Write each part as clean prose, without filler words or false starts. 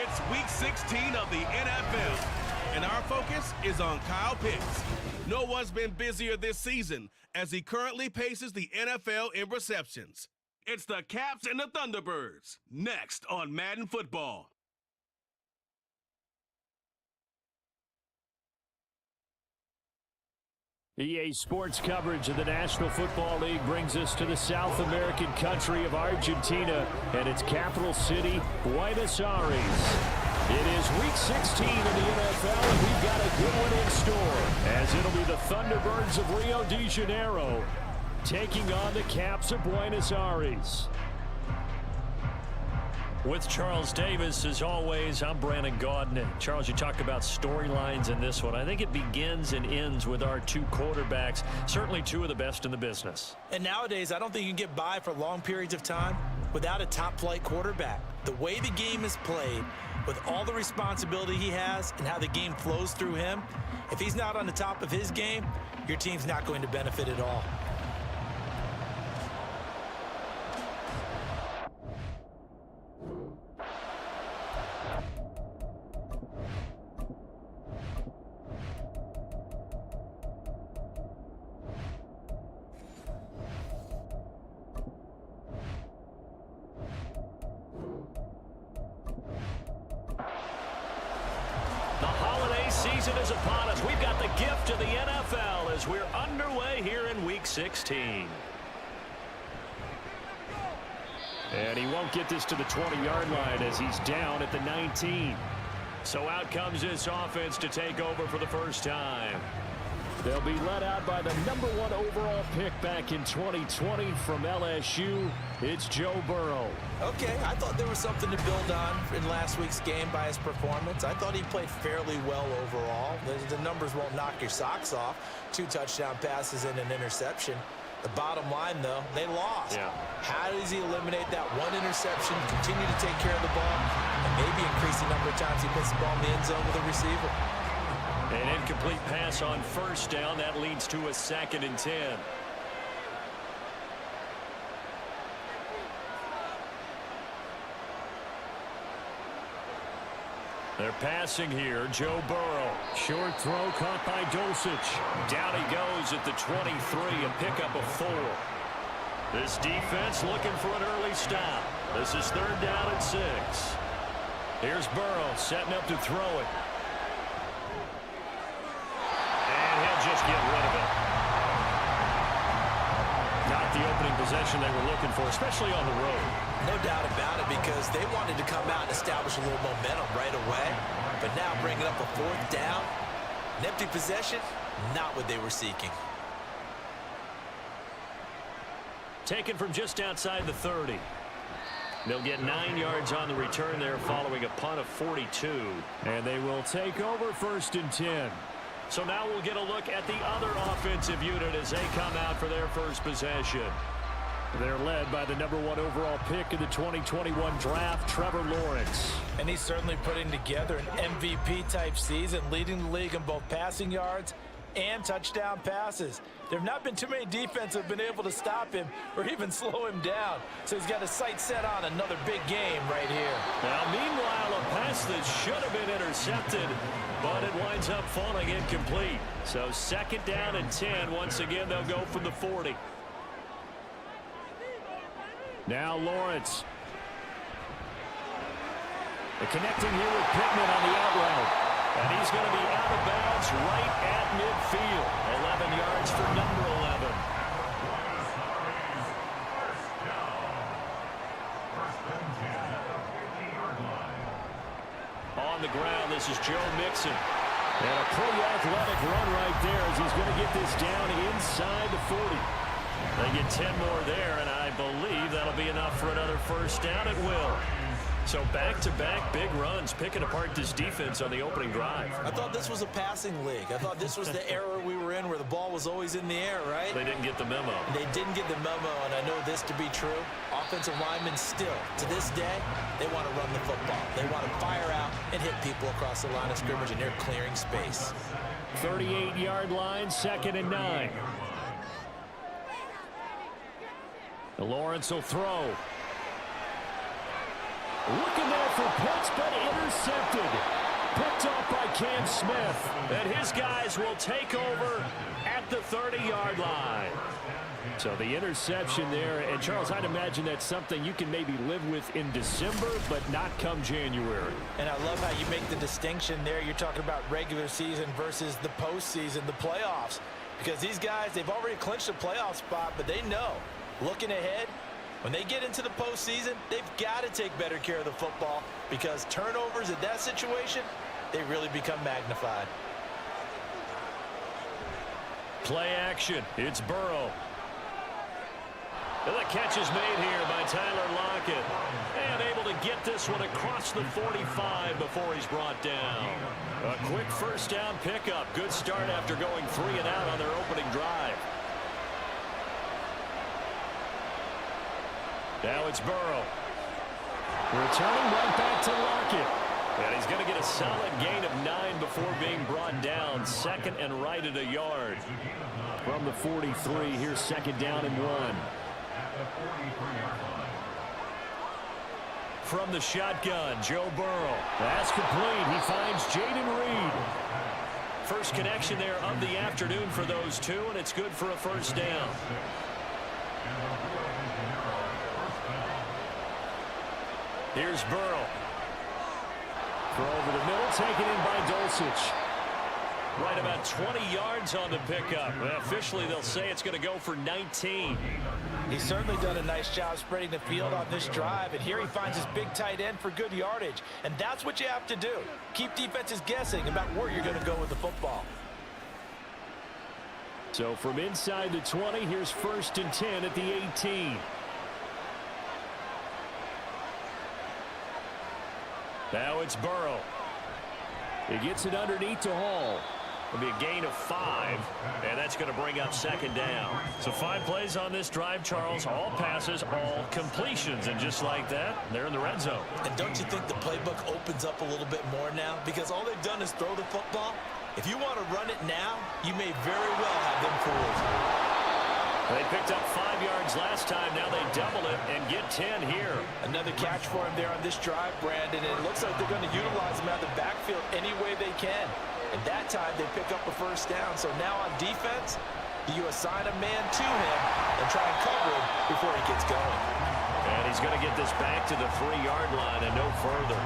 It's Week 16 of the NFL, and our focus is on Kyle Pitts. No one's been busier this season as he currently paces the NFL in receptions. It's the Caps and the Thunderbirds, next on Madden Football. EA Sports coverage of the National Football League brings us to the South American country of Argentina and its capital city, Buenos Aires. It is Week 16 in the NFL, and we've got a good one in store, as it'll be the Thunderbirds of Rio de Janeiro taking on the Caps of Buenos Aires. With Charles Davis, as always, I'm Brandon Gaudin. Charles, you talk about storylines in this one. I think it begins and ends with our two quarterbacks, certainly two of the best in the business. And nowadays, I don't think you can get by for long periods of time without a top-flight quarterback. The way the game is played, with all the responsibility he has and how the game flows through him, if he's not on the top of his game, your team's not going to benefit at all. Season is upon us. We've got the gift of the NFL as we're underway here in Week 16. And he won't get this to the 20-yard line as he's down at the 19. So out comes this offense to take over for the first time. They'll be led out by the #1 overall pick back in 2020 from LSU. It's Joe Burrow. Okay, I thought there was something to build on in last week's game by his performance. I thought he played fairly well overall. The numbers won't knock your socks off. 2 touchdown passes and an interception. The bottom line, though, they lost. Yeah. How does he eliminate that one interception, continue to take care of the ball, and maybe increase the number of times he puts the ball in the end zone with a receiver? An incomplete pass on first down. That leads to a 2nd and 10. They're passing here. Joe Burrow. Short throw caught by Dulcich. Down he goes at the 23, a pickup of 4. This defense looking for an early stop. This is 3rd down and 6. Here's Burrow setting up to throw it. Just get rid of it. Not the opening possession they were looking for, especially on the road. No doubt about it, because they wanted to come out and establish a little momentum right away. But now bringing up a 4th down, an empty possession, not what they were seeking. Taken from just outside the 30. They'll get 9 yards on the return there following a punt of 42. And they will take over 1st and 10. So now we'll get a look at the other offensive unit as they come out for their first possession. They're led by the #1 overall pick in the 2021 draft, Trevor Lawrence. And he's certainly putting together an MVP-type season, leading the league in both passing yards and touchdown passes. There have not been too many defenses that have been able to stop him or even slow him down. So he's got his sights set on another big game right here. Now, meanwhile, a pass that should have been intercepted, but it winds up falling incomplete. So 2nd down and 10. Once again, they'll go from the 40. Now Lawrence. They're connecting here with Pittman on the out route. And he's going to be out of bounds right at midfield. 11 yards for number 11. On the ground, this is Joe Mixon. And a pretty athletic run right there as he's going to get this down inside the 40. They get 10 more there, and I believe that'll be enough for another 1st down at will. So back-to-back big runs, picking apart this defense on the opening drive. I thought this was a passing league. I thought this was the era we were in where the ball was always in the air, right? They didn't get the memo. They didn't get the memo, and I know this to be true. Offensive linemen still, to this day, they want to run the football. They want to fire out and hit people across the line of scrimmage, and they're clearing space. 38-yard line, 2nd and 9. Lawrence will throw. Looking there for Pitts, but intercepted. Picked off by Cam Smith. And his guys will take over at the 30-yard line. So the interception there. And, Charles, I'd imagine that's something you can maybe live with in December, but not come January. And I love how you make the distinction there. You're talking about regular season versus the postseason, the playoffs. Because these guys, they've already clinched a playoff spot, but they know, looking ahead, when they get into the postseason, they've got to take better care of the football because turnovers in that situation, they really become magnified. Play action. It's Burrow. And the catch is made here by Tyler Lockett. And able to get this one across the 45 before he's brought down. A quick first down pickup. Good start after going 3 and out on their opening drive. Now it's Burrow. Returning right back to Lockett. And he's going to get a solid gain of 9 before being brought down. Second and right at a yard. From the 43, here's second down and 1. From the shotgun, Joe Burrow. That's complete. He finds Jaden Reed. First connection there of the afternoon for those two, and it's good for a first down. Here's Burrow. Throw over the middle, taken in by Dulcich. Right about 20 yards on the pickup. Well, officially, they'll say it's going to go for 19. He's certainly done a nice job spreading the field on this drive, and here he finds his big tight end for good yardage. And that's what you have to do. Keep defenses guessing about where you're going to go with the football. So from inside the 20, here's first and 10 at the 18. Now it's Burrow. He gets it underneath to Hall. It'll be a gain of 5, and that's going to bring up second down. So 5 plays on this drive, Charles. All passes, all completions, and just like that, they're in the red zone. And don't you think the playbook opens up a little bit more now? Because all they've done is throw the football. If you want to run it now, you may very well have them fooled. They picked up 5 yards last time. Now they double it and get 10 here. Another catch for him there on this drive, Brandon. And it looks like they're going to utilize him out of the backfield any way they can. And that time they pick up a first down. So now on defense, do you assign a man to him and try and cover him before he gets going? And he's going to get this back to the 3-yard line and no further.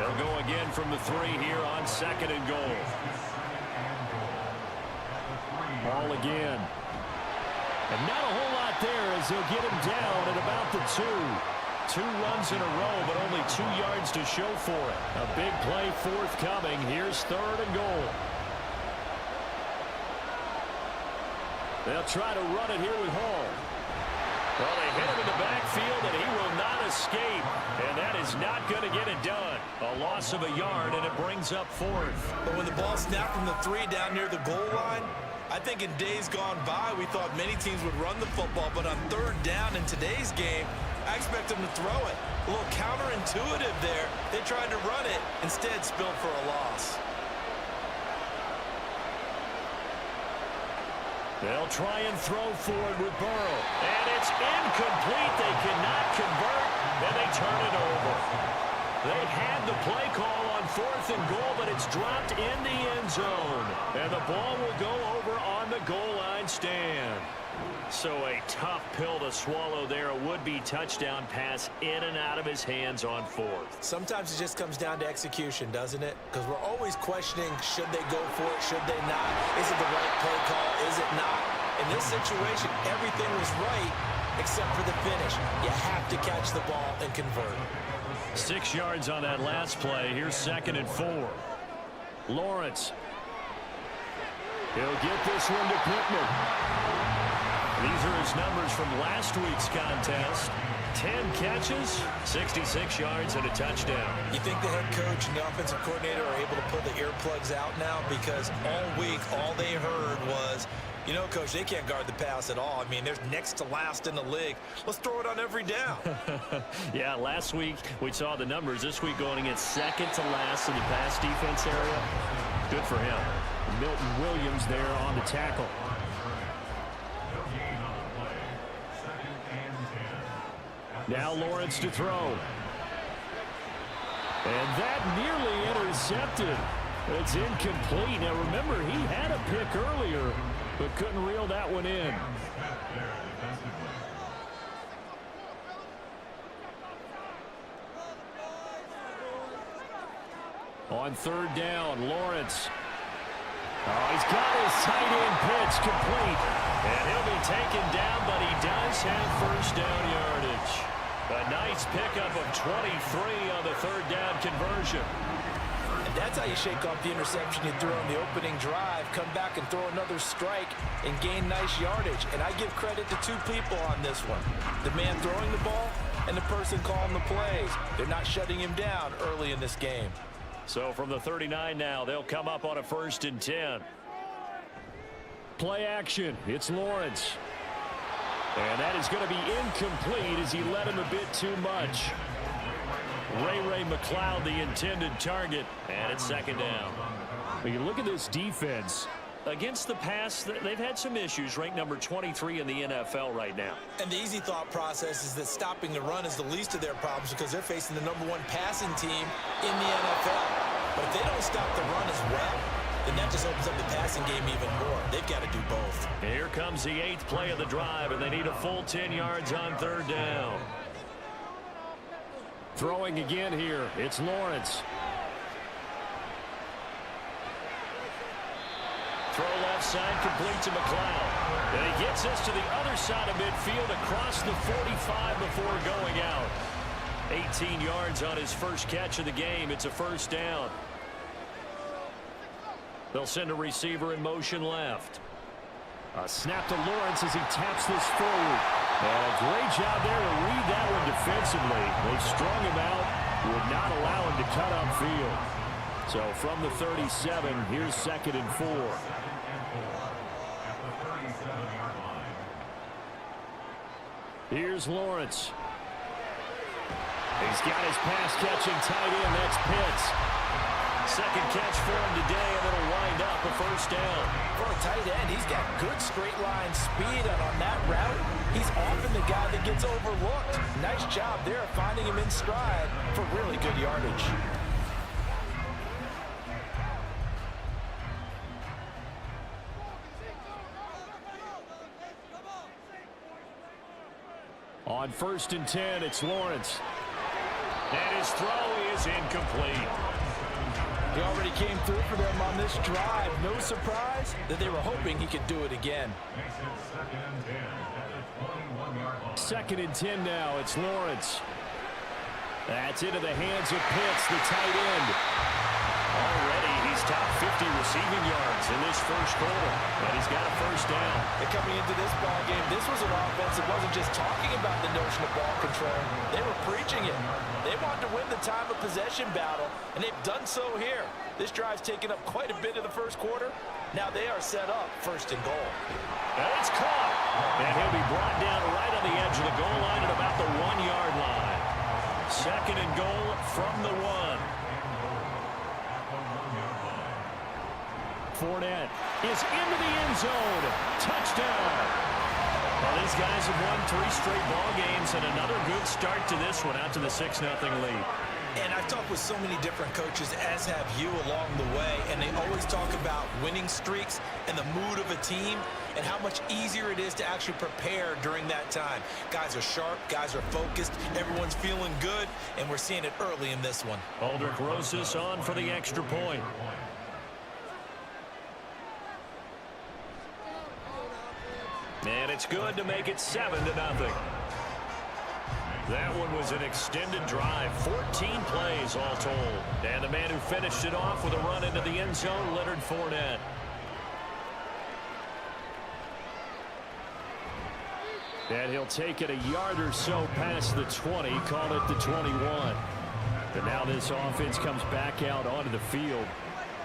They'll go again from the 3 here on second and goal. Ball again. And not a whole lot there as they'll get him down at about the 2. 2 runs in a row, but only 2 yards to show for it. A big play forthcoming. Here's third and goal. They'll try to run it here with Hall. Well, they hit him in the backfield, and he will not escape. And that is not going to get it done. A loss of a yard, and it brings up fourth. But when the ball snapped from the 3 down near the goal line, I think in days gone by, we thought many teams would run the football, but on third down in today's game, I expect them to throw it. A little counterintuitive there. They tried to run it, instead spilled for a loss. They'll try and throw forward with Burrow. And it's incomplete. They cannot convert, and they turn it over. They had the play call on 4th and goal, but it's dropped in the end zone. And the ball will go over on the goal line stand. So a tough pill to swallow there. A would-be touchdown pass in and out of his hands on 4th. Sometimes it just comes down to execution, doesn't it? Because we're always questioning, should they go for it, should they not? Is it the right play call, is it not? In this situation, everything was right except for the finish. You have to catch the ball and convert. 6 yards on that last play. Here's second and 4. Lawrence. He'll get this one to Pittman. These are his numbers from last week's contest. 10 catches, 66 yards, and a touchdown. You think the head coach and the offensive coordinator are able to pull the earplugs out now? Because all week, all they heard was, you know, Coach, they can't guard the pass at all. I mean, they're next to last in the league. Let's throw it on every down. Yeah, last week we saw the numbers. This week going against second to last in the pass defense area. Good for him. Milton Williams there on the tackle. Now Lawrence to throw. And that nearly intercepted. It's incomplete. Now remember, he had a pick earlier, but couldn't reel that one in. On third down, Lawrence. Oh, he's got his tight end pitch complete. And he'll be taken down, but he does have first down yardage. A nice pickup of 23 on the third down conversion. And that's how you shake off the interception you threw on the opening drive, come back and throw another strike and gain nice yardage. And I give credit to two people on this one. The man throwing the ball and the person calling the plays. They're not shutting him down early in this game. So from the 39 now, they'll come up on a 1st and 10. Play action. It's Lawrence. And that is going to be incomplete as he led him a bit too much. Ray McLeod, the intended target, and it's 2nd down. When you look at this defense, against the pass, they've had some issues, ranked number 23 in the NFL right now. And the easy thought process is that stopping the run is the least of their problems because they're facing the #1 passing team in the NFL. But if they don't stop the run as well, then that just opens up the passing game even more. They've got to do both. And here comes the 8th play of the drive, and they need a full 10 yards on third down. Throwing again here, it's Lawrence. Throw left side, complete to McLeod. And he gets us to the other side of midfield across the 45 before going out. 18 yards on his first catch of the game. It's a first down. They'll send a receiver in motion left. A snap to Lawrence as he taps this forward. And a great job there to read that one defensively. They strung him out, would not allow him to cut upfield. So from the 37, here's 2nd and 4. Here's Lawrence. He's got his pass-catching tight end. That's Pitts. Second catch for him today, and it'll wind up a first down. For a tight end, he's got good straight-line speed, and on that route, he's often the guy that gets overlooked. Nice job there of finding him in stride for really good yardage. On 1st and 10, it's Lawrence. And his throw is incomplete. He already came through for them on this drive. No surprise that they were hoping he could do it again. 2nd and 10 now, it's Lawrence. That's into the hands of Pitts, the tight end. Already, he's top 50 receiving yards in this first quarter, and he's got a first down. And coming into this ball game, this was an offense that wasn't just talking about the notion of ball control. They were preaching it. They wanted to win the time of possession battle, and they've done so here. This drive's taken up quite a bit of the first quarter. Now they are set up 1st and goal. And it's caught. And he'll be brought down right on the edge of the goal line at about the 1-yard line. 2nd and goal from the 1. Fournette is into the end zone. Touchdown. Well, these guys have won 3 straight ball games, and another good start to this one out to the 6-0 lead. And I've talked with so many different coaches, as have you, along the way, and they always talk about winning streaks and the mood of a team and how much easier it is to actually prepare during that time. Guys are sharp, guys are focused, everyone's feeling good, and we're seeing it early in this one. Aldrich Rosas on for the extra point. And it's good to make it 7-0. That one was an extended drive, 14 plays all told. And the man who finished it off with a run into the end zone, Leonard Fournette. And he'll take it a yard or so past the 20, call it the 21. And now this offense comes back out onto the field.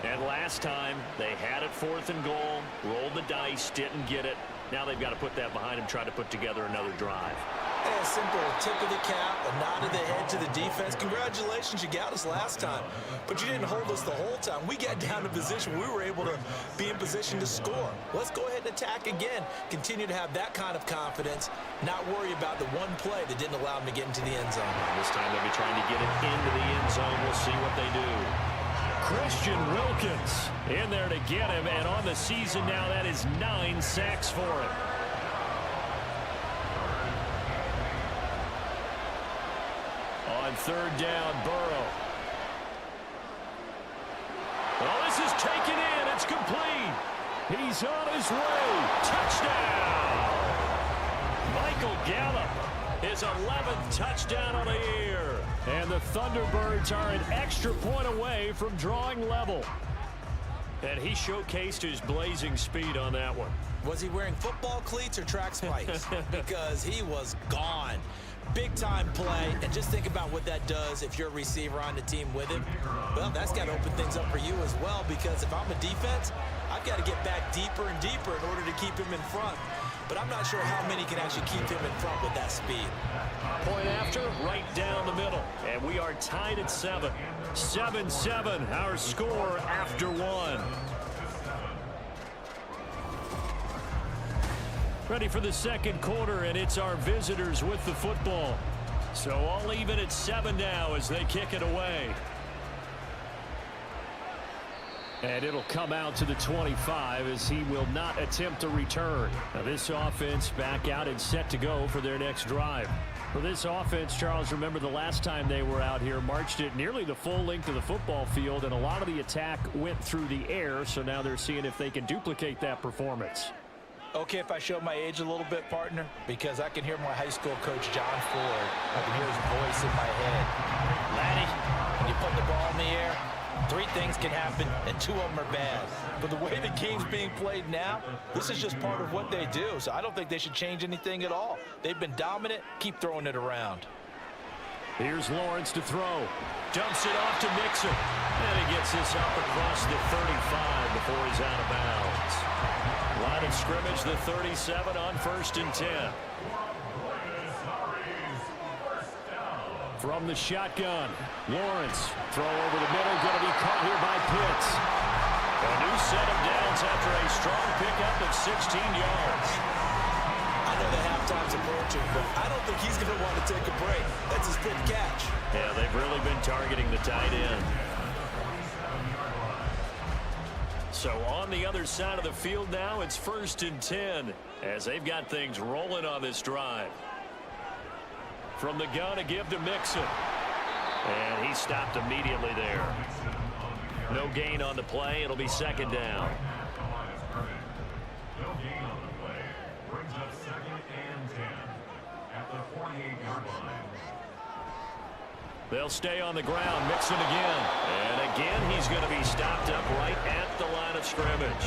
And last time, they had it 4th and goal, rolled the dice, didn't get it. Now they've got to put that behind them, try to put together another drive. A simple tip of the cap, a nod of the head to the defense. Congratulations, you got us last time, but you didn't hold us the whole time. We got down to position. We were able to be in position to score. Let's go ahead and attack again. Continue to have that kind of confidence, not worry about the one play that didn't allow them to get into the end zone. This time they'll be trying to get it into the end zone. We'll see what they do. Christian Wilkins in there to get him, and on the season now, that is 9 sacks for him. On third down, Burrow. Oh, this is taken in. It's complete. He's on his way. Touchdown. Michael Gallup, his 11th touchdown on the year. And the Thunderbirds are an extra point away from drawing level. And he showcased his blazing speed on that one. Was he wearing football cleats or track spikes? Because he was gone. Big-time play, and just think about what that does if you're a receiver on the team with him. Well, that's got to open things up for you as well, because if I'm a defense, I've got to get back deeper and deeper in order to keep him in front. But I'm not sure how many can actually keep him in front with that speed. Point after, right down the middle. And we are tied at 7. 7-7, our score after 1. Ready for the second quarter, and it's our visitors with the football. So all even at 7 now as they kick it away. And it'll come out to the 25 as he will not attempt a return. Now this offense back out and set to go for their next drive. For this offense, Charles, remember the last time they were out here, marched it nearly the full length of the football field, and a lot of the attack went through the air, so now they're seeing if they can duplicate that performance. Okay, if I show my age a little bit, partner, because I can hear my high school coach, John Ford. I can hear his voice in my head. Laddie, when you put the ball in the air, 3 things can happen, and 2 of them are bad. But the way the game's being played now, this is just part of what they do. So I don't think they should change anything at all. They've been dominant. Keep throwing it around. Here's Lawrence to throw. Dumps it off to Mixon. And he gets this up across the 35 before he's out of bounds. Line of scrimmage, the 37 on 1st and 10. From the shotgun, Lawrence, throw over the middle, going to be caught here by Pitts. A new set of downs after a strong pickup of 16 yards. I know the halftime's approaching, but I don't think he's going to want to take a break. That's his 5th catch. Yeah, they've really been targeting the tight end. So on the other side of the field now, it's 1st and 10 as they've got things rolling on this drive. From the gun, a give to Mixon. And he stopped immediately there. No gain on the play. It'll be 2nd down. No gain on the play. Brings up 2nd and 10 at the 48-yard line. They'll stay on the ground. Mixon again. And again, he's going to be stopped up right at the line of scrimmage.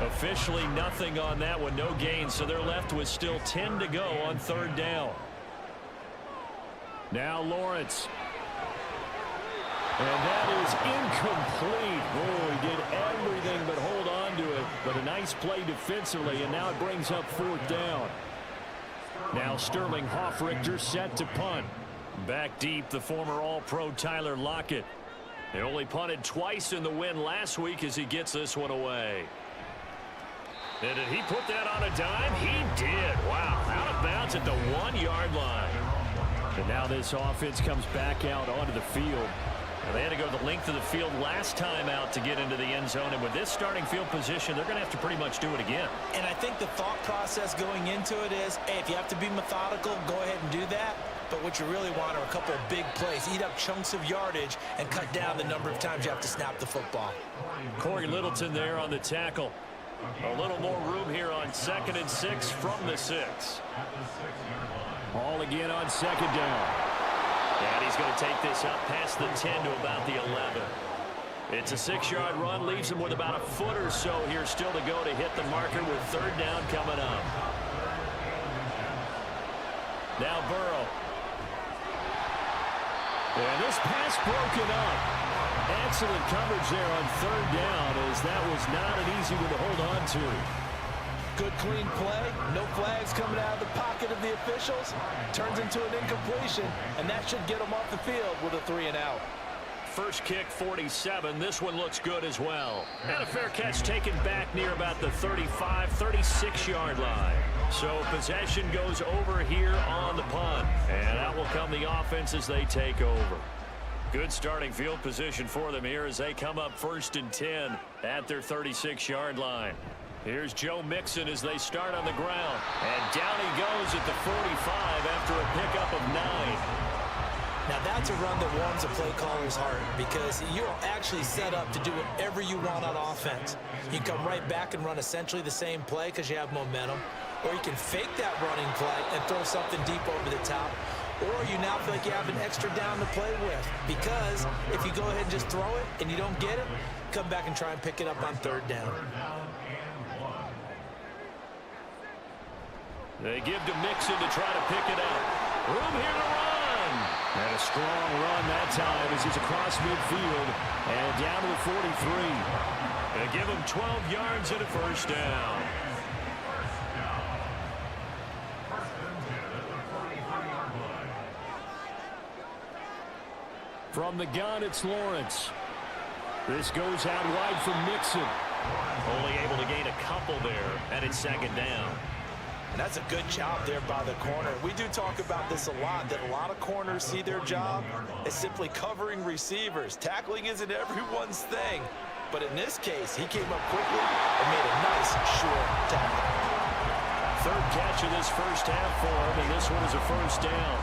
Officially nothing on that one. No gain. So they're left with still 10 to go on 3rd down. Now Lawrence. And that is incomplete. Oh, he did everything but hold on to it. But a nice play defensively, and now it brings up 4th down. Now Sterling Hoffrichter set to punt. Back deep, the former All-Pro Tyler Lockett. They only punted twice in the win last week as he gets this one away. And did he put that on a dime? He did. Wow, out of bounds at the 1-yard line. And now this offense comes back out onto the field. Now they had to go the length of the field last time out to get into the end zone. And with this starting field position, they're going to have to pretty much do it again. And I think the thought process going into it is, hey, if you have to be methodical, go ahead and do that. But what you really want are a couple of big plays. Eat up chunks of yardage and cut down the number of times you have to snap the football. Corey Littleton there on the tackle. A little more room here on 2nd and 6 from the 6. All again on 2nd down. And he's going to take this up past the 10 to about the 11. It's a 6-yard run, leaves him with about a foot or so here still to go to hit the marker with 3rd down coming up. Now Burrow. And this pass broken up. Excellent coverage there on 3rd down, as that was not an easy one to hold on to. Good clean play, no flags coming out of the pocket of the officials. Turns into an incompletion, and that should get them off the field with a 3 and out. First kick, 47. This one looks good as well. And a fair catch taken back near about the 35, 36-yard line. So possession goes over here on the punt. And out will come the offense as they take over. Good starting field position for them here as they come up 1st and 10 at their 36-yard line. Here's Joe Mixon as they start on the ground. And down he goes at the 45 after a pickup of 9. Now that's a run that warms a play caller's heart because you're actually set up to do whatever you want on offense. You come right back and run essentially the same play because you have momentum, or you can fake that running play and throw something deep over the top, or you now feel like you have an extra down to play with because if you go ahead and just throw it and you don't get it, come back and try and pick it up on 3rd down. They give to Mixon to try to pick it up. Room here to run. And a strong run that time as he's across midfield and down to the 43. They give him 12 yards and a 1st down. From the gun, it's Lawrence. This goes out wide from Mixon. Only able to gain a couple there, and it's 2nd down. And that's a good job there by the corner. We do talk about this a lot, that a lot of corners see their job as simply covering receivers. Tackling isn't everyone's thing. But in this case, he came up quickly and made a nice, short tackle. 3rd catch of this first half for him, and this one is a 1st down.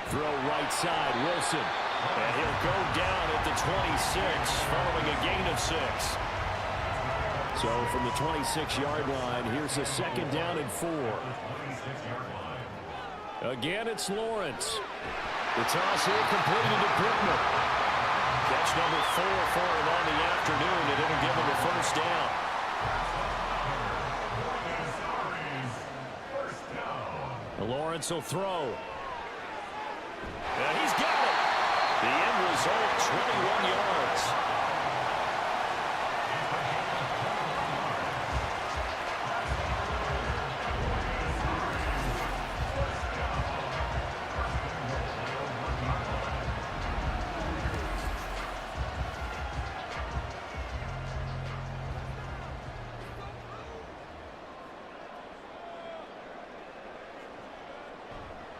Throw right side, Wilson. And he'll go down at the 26 following a gain of 6. So from the 26-yard line, here's a 2nd down and 4. Again, it's Lawrence. The toss here completed to Pittman. Catch number 4 for him on the afternoon, and it'll give him a 1st down. Lawrence will throw. And he's got it. The end result, 21 yards.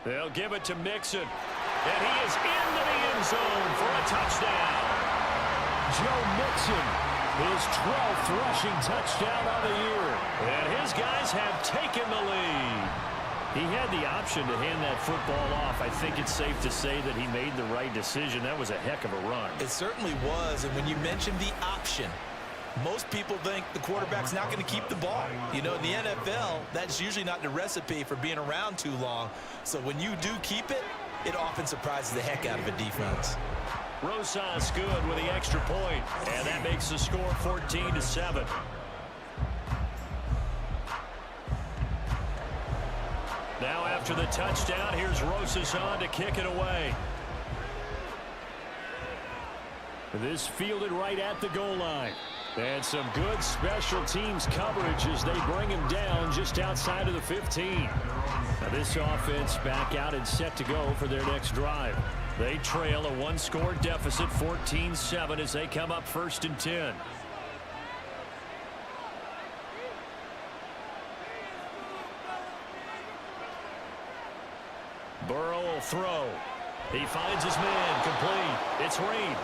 They'll give it to Mixon. And he is into the end zone for a touchdown. Joe Mixon, his 12th rushing touchdown on the year. And his guys have taken the lead. He had the option to hand that football off. I think it's safe to say that he made the right decision. That was a heck of a run. It certainly was. And when you mentioned the option, most people think the quarterback's not going to keep the ball. You know, in the NFL, that's usually not the recipe for being around too long. So when you do keep it, it often surprises the heck out of a defense. Rosas good with the extra point, and that makes the score 14-7. Now after the touchdown, here's Rosas on to kick it away. This fielded right at the goal line. And some good special teams coverage as they bring him down just outside of the 15. Now this offense back out and set to go for their next drive. They trail a 1-score deficit, 14-7, as they come up 1st and 10. Burrow will throw. He finds his man, complete. It's Reed.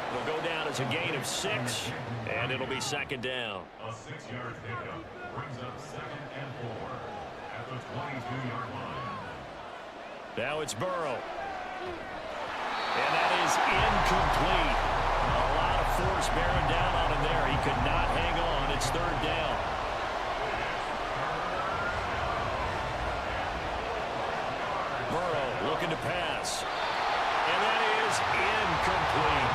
It'll go down as a gain of 6, and it'll be 2nd down. A 6-yard pickup brings up 2nd and 4 at the 22-yard line. Now it's Burrow. And that is incomplete. A lot of force bearing down on him there. He could not hang on. It's 3rd down. Burrow looking to pass. And that is incomplete.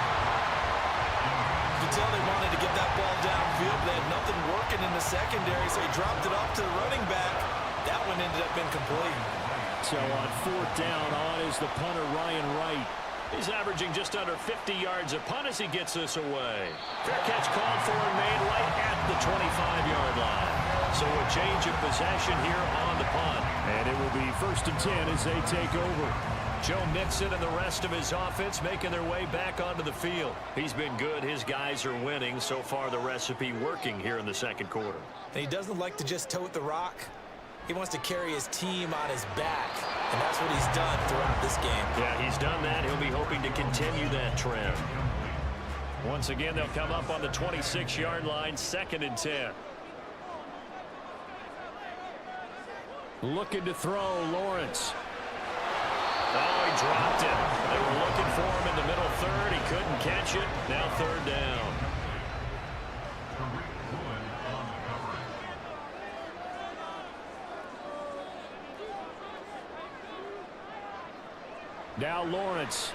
You can tell they wanted to get that ball downfield. They had nothing working in the secondary, so he dropped it off to the running back. That one ended up incomplete. So on 4th down, on is the punter Ryan Wright. He's averaging just under 50 yards a punt as he gets this away. Fair catch called for and made right at the 25-yard line. So a change of possession here on the punt. And it will be 1st and 10 as they take over. Joe Mixon and the rest of his offense making their way back onto the field. He's been good. His guys are winning. So far, the recipe working here in the second quarter. And he doesn't like to just tote the rock. He wants to carry his team on his back, and that's what he's done throughout this game. Yeah, he's done that. He'll be hoping to continue that trend. Once again, they'll come up on the 26-yard line, 2nd and 10. Looking to throw, Lawrence. Oh, he dropped it. They were looking for him in the middle third. He couldn't catch it. Now 3rd down. Now Lawrence.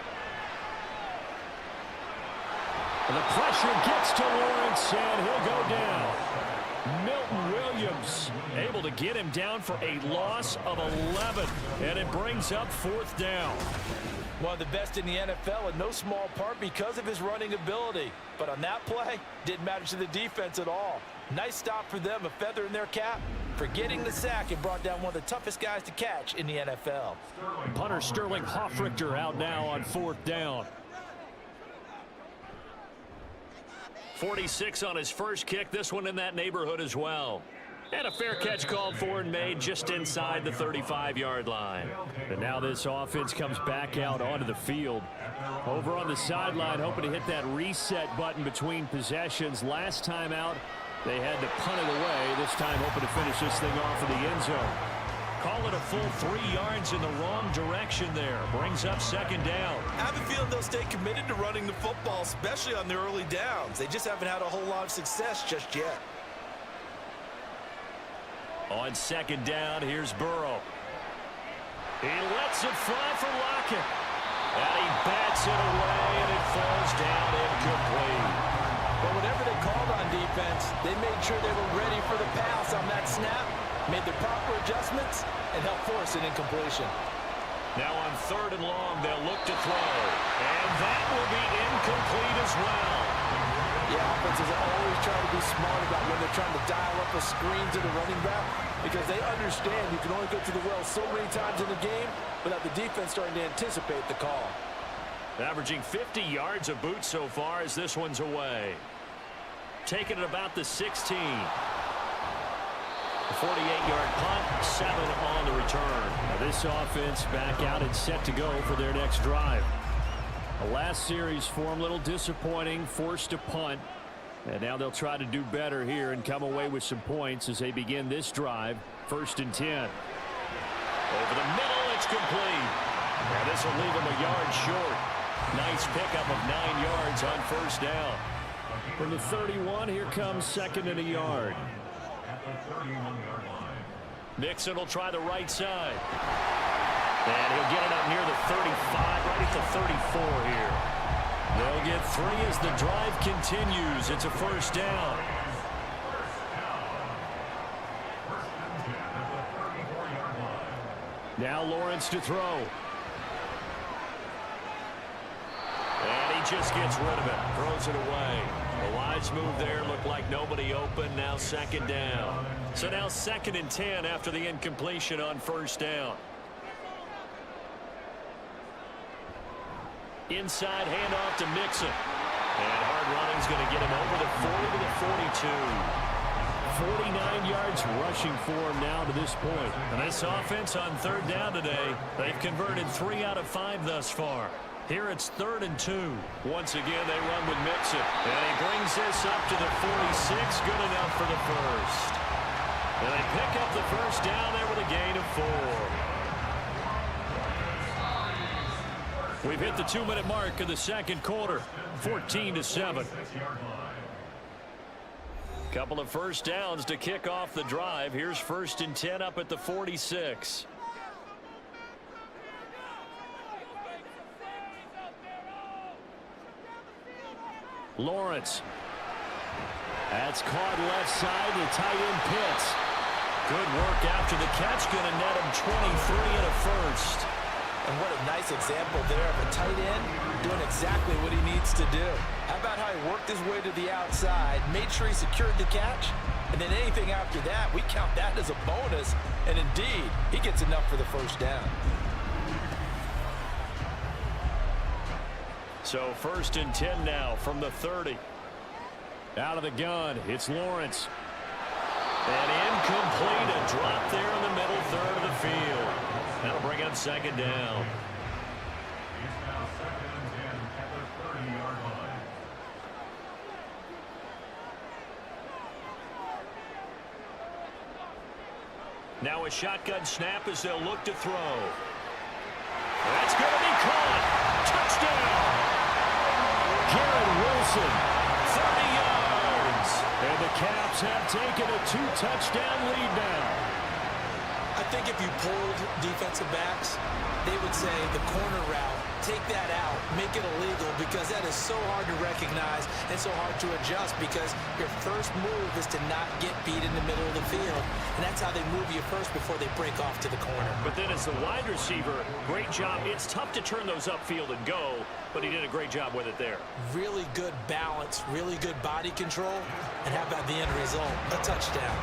And the pressure gets to Lawrence, and he'll go down. Milton Williams Able to get him down for a loss of 11. And it brings up 4th down. One of the best in the NFL in no small part because of his running ability. But on that play, didn't matter to the defense at all. Nice stop for them, a feather in their cap. For getting the sack, it brought down one of the toughest guys to catch in the NFL. Punter Sterling Hoffrichter out now on 4th down. 46 on his first kick. This one in that neighborhood as well. And a fair catch called for and made just inside the 35-yard line. And now this offense comes back out onto the field. Over on the sideline, hoping to hit that reset button between possessions. Last time out, they had to punt it away. This time hoping to finish this thing off in the end zone. Call it a full 3 yards in the wrong direction there. Brings up 2nd down. I have a feeling they'll stay committed to running the football, especially on their early downs. They just haven't had a whole lot of success just yet. On 2nd down, here's Burrow. He lets it fly for Lockett. And he bats it away, and it falls down incomplete. But whatever they called on defense, they made sure they were ready for the pass on that snap, made the proper adjustments, and helped force an incompletion. Now on 3rd and long, they'll look to throw. And that will be incomplete as well. Yeah, offenses always try to be smart about when they're trying to dial up a screen to the running back because they understand you can only go to the well so many times in the game without the defense starting to anticipate the call. Averaging 50 yards a boot so far as this one's away. Taking it about the 16. A 48-yard punt, 7 on the return. Now this offense back out and set to go for their next drive. The last series for them, a little disappointing, forced a punt. And now they'll try to do better here and come away with some points as they begin this drive. 1st and 10. Over the middle, it's complete. Now this will leave him a yard short. Nice pickup of 9 yards on 1st down. From the 31, here comes 2nd and a yard. Mixon will try the right side. And he'll get it up near the 35, right at the 34 here. They'll get 3 as the drive continues. It's a 1st down. Now Lawrence to throw. And he just gets rid of it. Throws it away. The wise move there. Looked like nobody open. Now 2nd down. So now 2nd and 10 after the incompletion on 1st down. Inside handoff to Mixon. And hard running's going to get him over the 40 to the 42. 49 yards rushing for him now to this point. And this offense on 3rd down today, they've converted 3 out of 5 thus far. Here it's 3rd and 2. Once again, they run with Mixon. And he brings this up to the 46. Good enough for the first. And they pick up the 1st down there with a gain of 4. We've hit the 2-minute mark of the second quarter. 14-7. Couple of 1st downs to kick off the drive. Here's 1st and 10 up at the 46. Lawrence. That's caught left side. The tight end Pitts. Good work after the catch. Going to net him 23 and a 1st. And what a nice example there of a tight end doing exactly what he needs to do. How about how he worked his way to the outside, made sure he secured the catch, and then anything after that, we count that as a bonus. And indeed, he gets enough for the first down. So 1st and 10 now from the 30. Out of the gun, it's Lawrence. And incomplete, a drop there in the middle third of the field. That'll bring up 2nd down. It's now 2nd and 10 at the 30-yard line. Now a shotgun snap as they'll look to throw. That's going to be caught. Touchdown. Garrett Wilson. 30 yards. And the Caps have taken a 2-touchdown lead now. I think if you polled defensive backs, they would say the corner route, take that out, make it illegal, because that is so hard to recognize and so hard to adjust, because your first move is to not get beat in the middle of the field, and that's how they move you first before they break off to the corner. But then as the wide receiver, great job. It's tough to turn those upfield and go, but he did a great job with it there. Really good balance, really good body control, and how about the end result? A touchdown.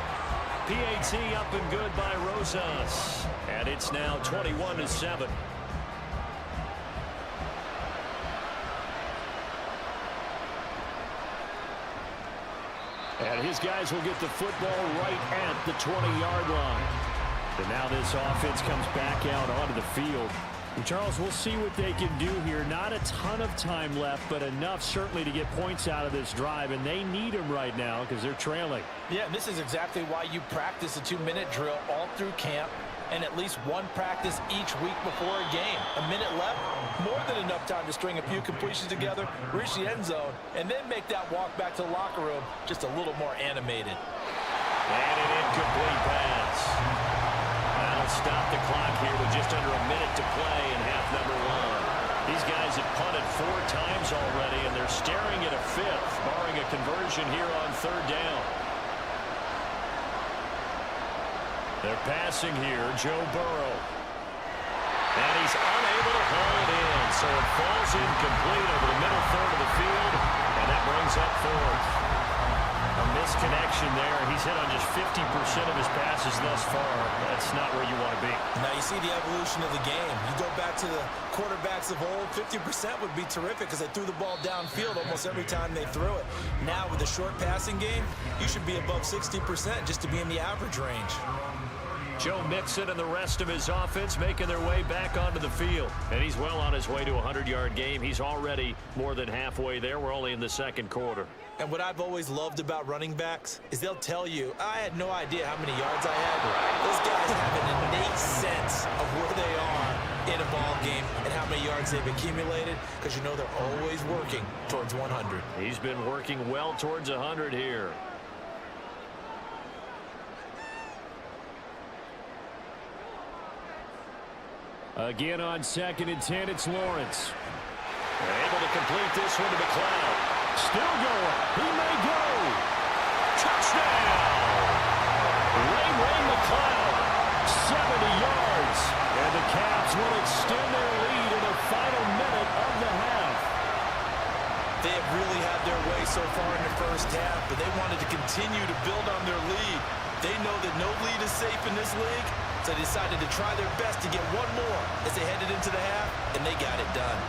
PAT up and good by Rosas. And it's now 21-7. And his guys will get the football right at the 20-yard line. And now this offense comes back out onto the field. And Charles, we'll see what they can do here. Not a ton of time left, but enough certainly to get points out of this drive. And they need them right now because they're trailing. Yeah, and this is exactly why you practice a 2-minute drill all through camp, and at least one practice each week before a game. A minute left, more than enough time to string a few completions together, reach the end zone, and then make that walk back to the locker room just a little more animated. And an incomplete pass. That'll stop the clock here with just under a minute to play in half number 1. These guys have punted 4 times already, and they're staring at a 5th, barring a conversion here on 3rd down. They're passing here, Joe Burrow. And he's unable to haul it in, so it falls incomplete over the middle third of the field, and that brings up 4th. A misconnection there. He's hit on just 50% of his passes thus far. That's not where you want to be. Now you see the evolution of the game. You go back to the quarterbacks of old, 50% would be terrific because they threw the ball downfield almost every time they threw it. Now with the short passing game, you should be above 60% just to be in the average range. Joe Mixon and the rest of his offense making their way back onto the field. And he's well on his way to a 100-yard game. He's already more than halfway there. We're only in the 2nd quarter. And what I've always loved about running backs is they'll tell you, I had no idea how many yards I had. Those guys have an innate sense of where they are in a ball game and how many yards they've accumulated, because you know they're always working towards 100. He's been working well towards 100 here. Again on 2nd and 10, it's Lawrence. Able to complete this one to McLeod. Still going. He may go. Touchdown! Ray McLeod. 70 yards. And the Caps will extend their lead in the final minute of the half. They have really had their way so far in the first half, but they wanted to continue to build on their lead. They know that no lead is safe in this league, so they decided to try their best to get one more as they headed into the half, and they got it done.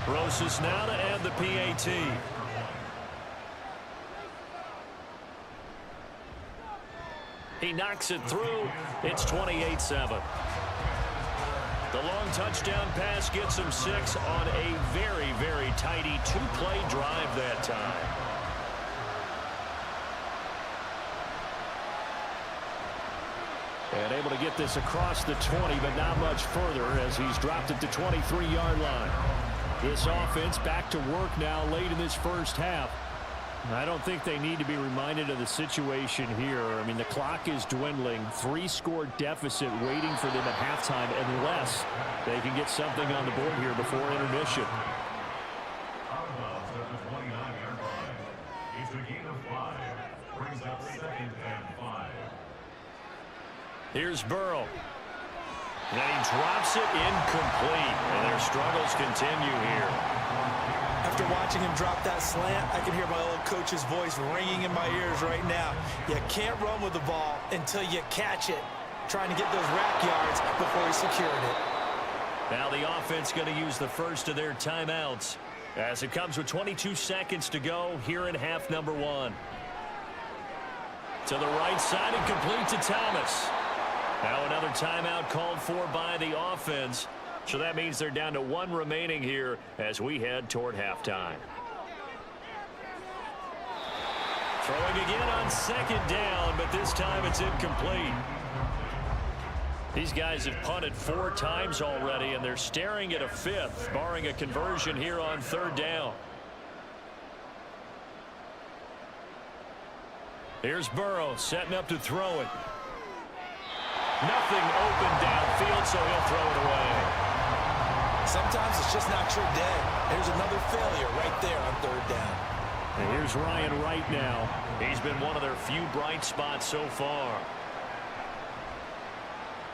Rosas now to add the PAT. He knocks it through. It's 28-7. The long touchdown pass gets him 6 on a very, very tidy 2-play drive that time. And able to get this across the 20, but not much further as he's dropped at the 23-yard line. This offense back to work now late in this first half. I don't think they need to be reminded of the situation here. I mean, the clock is dwindling. 3-score deficit waiting for them at halftime unless they can get something on the board here before intermission. Out of bounds at the 29-yard line. It's a gain of 5. Brings up 2nd and 5. Here's Burrow. And he drops it incomplete. And their struggles continue here. After watching him drop that slant, I can hear my old coach's voice ringing in my ears right now. You can't run with the ball until you catch it. Trying to get those rack yards before he secured it. Now the offense going to use the first of their timeouts as it comes with 22 seconds to go here in half number 1. To the right side and complete to Thomas. Now another timeout called for by the offense. So that means they're down to 1 remaining here as we head toward halftime. Throwing again on second down, but this time it's incomplete. These guys have punted 4 times already, and they're staring at a 5th, barring a conversion here on third down. Here's Burrow setting up to throw it. Nothing open downfield, so he'll throw it away. Sometimes it's just not your day. There's another failure right there on third down. And here's Ryan Wright now. He's been one of their few bright spots so far.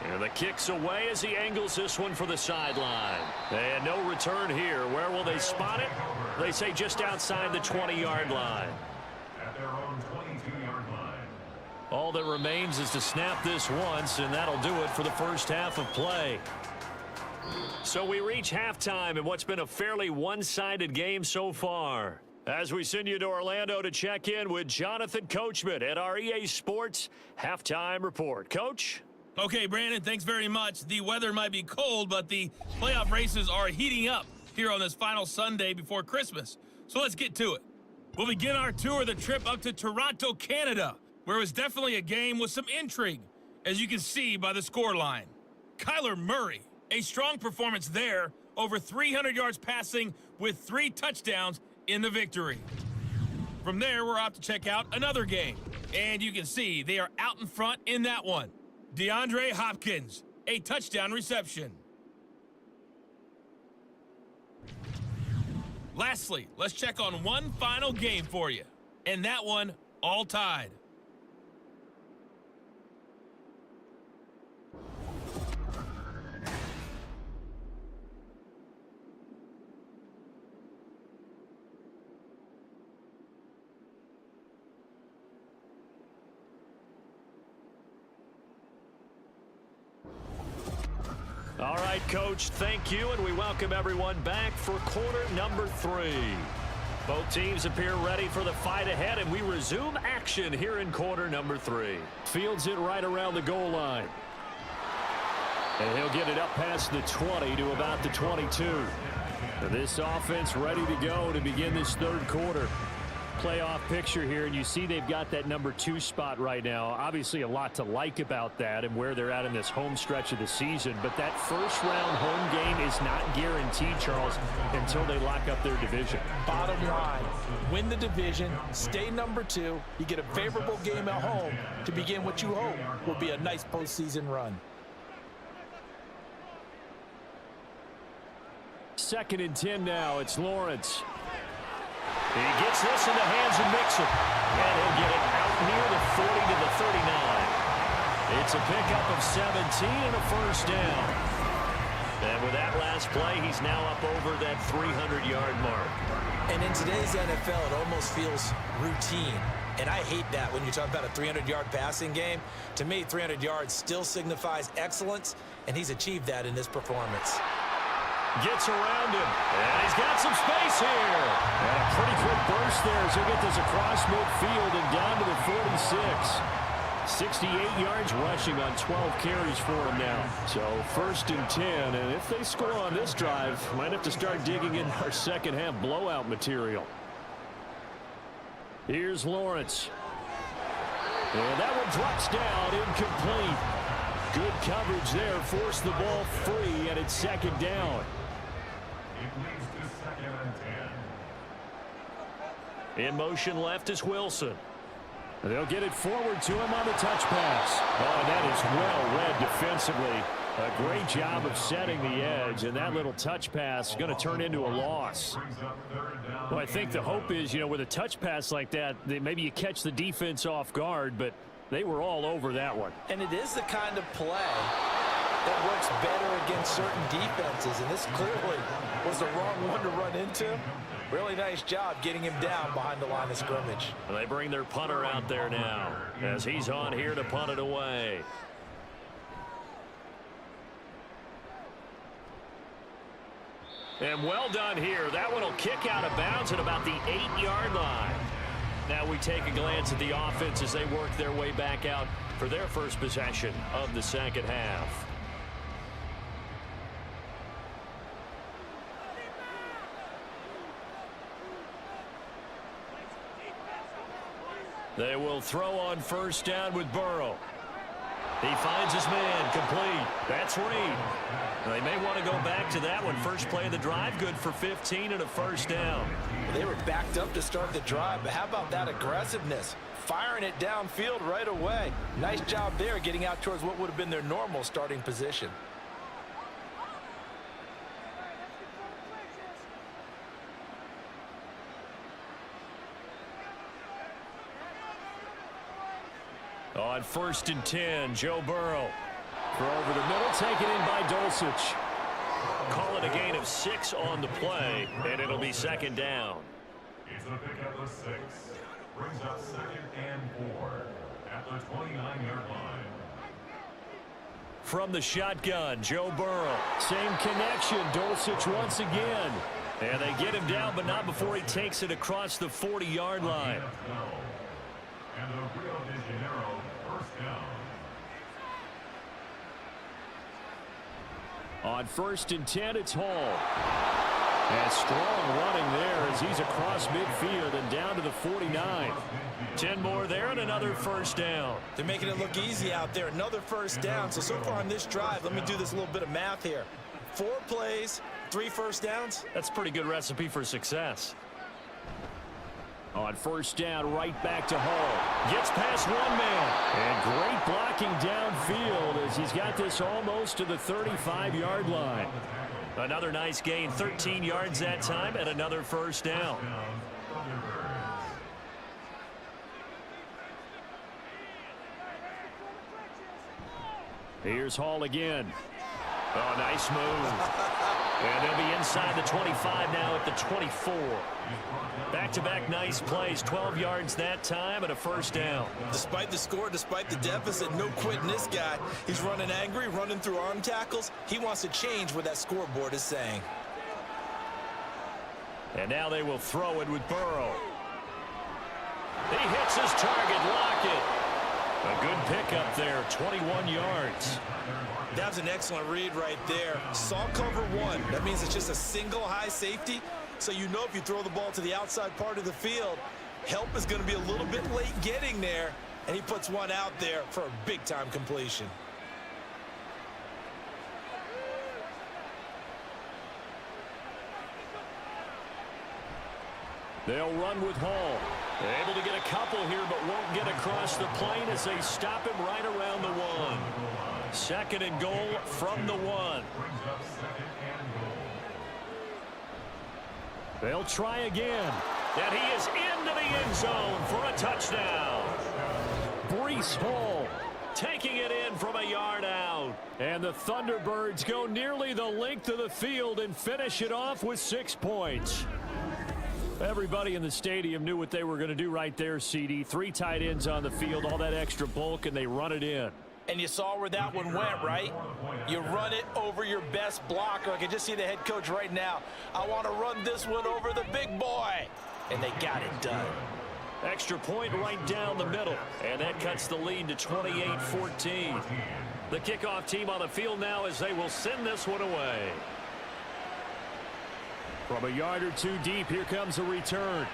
And the kick's away as he angles this one for the sideline. And no return here. Where will they spot it? They say just outside the 20-yard line. At their own 22-yard line. All that remains is to snap this once, and that'll do it for the first half of play. So we reach halftime in what's been a fairly one-sided game so far. As we send you to Orlando to check in with Jonathan Coachman at our EA Sports Halftime Report. Coach? Okay, Brandon, thanks very much. The weather might be cold, but the playoff races are heating up here on this final Sunday before Christmas. So let's get to it. We'll begin our tour of the trip up to Toronto, Canada, where it was definitely a game with some intrigue, as you can see by the scoreline. Kyler Murray, a strong performance there, over 300 yards passing with 3 touchdowns in the victory. From there, we're off to check out another game, and you can see they are out in front in that one. DeAndre Hopkins, a touchdown reception. Lastly, let's check on one final game for you, and that one all tied. All right, Coach, thank you, and we welcome everyone back for quarter number 3. Both teams appear ready for the fight ahead, and we resume action here in quarter number 3. Fields it right around the goal line. And he'll get it up past the 20 to about the 22. This offense ready to go to begin this third quarter. Playoff picture here, and you see they've got that number 2 spot right now. Obviously a lot to like about that and where they're at in this home stretch of the season, but that first round home game is not guaranteed, Charles, until they lock up their division. Bottom line, win the division, stay number 2, you get a favorable game at home to begin what you hope will be a nice postseason run. 2nd and 10 now. It's Lawrence. He gets this in the hands of Mixon, and he'll get it out near the 40 to the 39. It's a pickup of 17 and a first down. And with that last play, he's now up over that 300-yard mark. And in today's NFL, it almost feels routine. And I hate that when you talk about a 300-yard passing game. To me, 300 yards still signifies excellence, and he's achieved that in this performance. Gets around him, and he's got some space here. And a pretty quick burst there as he'll get this across midfield and down to the 46. 68 yards rushing on 12 carries for him now. So 1st and 10, and if they score on this drive, might have to start digging in our second half blowout material. Here's Lawrence. And that one drops down, incomplete. Good coverage there, forced the ball free, and it's 2nd down. It leads to 2nd and 10. In motion left is Wilson. They'll get it forward to him on the touch pass. Oh, that is well read defensively. A great job of setting the edge, and that little touch pass is going to turn into a loss. Well, I think the hope is, with a touch pass like that, maybe you catch the defense off guard, but They were all over that one. And it is the kind of play that works better against certain defenses, and this clearly was the wrong one to run into. Really nice job getting him down behind the line of scrimmage. They bring their punter out there now as he's on here to punt it away. And well done here. That one will kick out of bounds at about the 8-yard line. Now we take a glance at the offense as they work their way back out for their first possession of the second half. They will throw on first down with Burrow. He finds his man, complete. That's Reed. They may want to go back to that one. First play of the drive, good for 15 and a first down. They were backed up to start the drive, but how about that aggressiveness? Firing it downfield right away. Nice job there getting out towards what would have been their normal starting position. On first and 10, Joe Burrow. Throw over the middle, taken in by Dulcich. Call it a gain of 6 on the play, and it'll be second down. It's a pickup of 6. Brings up 2nd and 4 at the 29-yard line. From the shotgun, Joe Burrow. Same connection. Dulcich once again. And they get him down, but not before he takes it across the 40-yard line. And the Rio de Janeiro first down. On first and 10, it's Hall. And strong running there as he's across midfield and down to the 49. 10 more there and another first down. They're making it look easy out there. Another first down. So far on this drive, let me do this little bit of math here. 4 plays, 3 first downs. That's a pretty good recipe for success. On first down, right back to Hall. Gets past one man. And great blocking downfield as he's got this almost to the 35-yard line. Another nice gain, 13 yards that time, and another first down. Here's Hall again. Oh, nice move. And they'll be inside the 25 now at the 24. Back-to-back nice plays, 12 yards that time and a first down. Despite the score, despite the deficit, no quitting this guy. He's running angry, running through arm tackles. He wants to change what that scoreboard is saying. And now they will throw it with Burrow. He hits his target, Lockett. A good pickup there, 21 yards. That was an excellent read right there. Saw cover 1. That means it's just a single high safety. So you know if you throw the ball to the outside part of the field, help is going to be a little bit late getting there. And he puts one out there for a big-time completion. They'll run with Hall. They're able to get a couple here, but won't get across the plane as they stop him right around the 1. Second and goal from the 1. They'll try again. And he is into the end zone for a touchdown. Breece Hall taking it in from a yard out. And the Thunderbirds go nearly the length of the field and finish it off with 6 points. Everybody in the stadium knew what they were going to do right there, CD. 3 tight ends on the field, all that extra bulk, and they run it in. And you saw where that one went, right? You run it over your best blocker. I can just see the head coach right now. I want to run this one over the big boy. And they got it done. Extra point right down the middle. And that cuts the lead to 28-14. The kickoff team on the field now as they will send this one away. From a yard or 2 deep, here comes a return.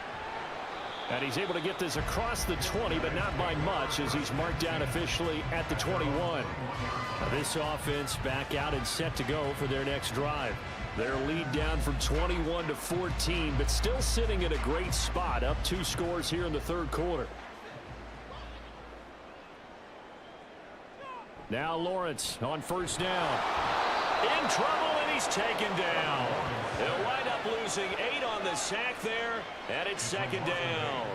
And he's able to get this across the 20, but not by much as he's marked down officially at the 21. Now this offense back out and set to go for their next drive. Their lead down from 21-14, but still sitting at a great spot, up 2 scores here in the 3rd quarter. Now Lawrence on first down. In trouble, and he's taken down. He'll wind up up losing 8 on the sack there, and it's second down.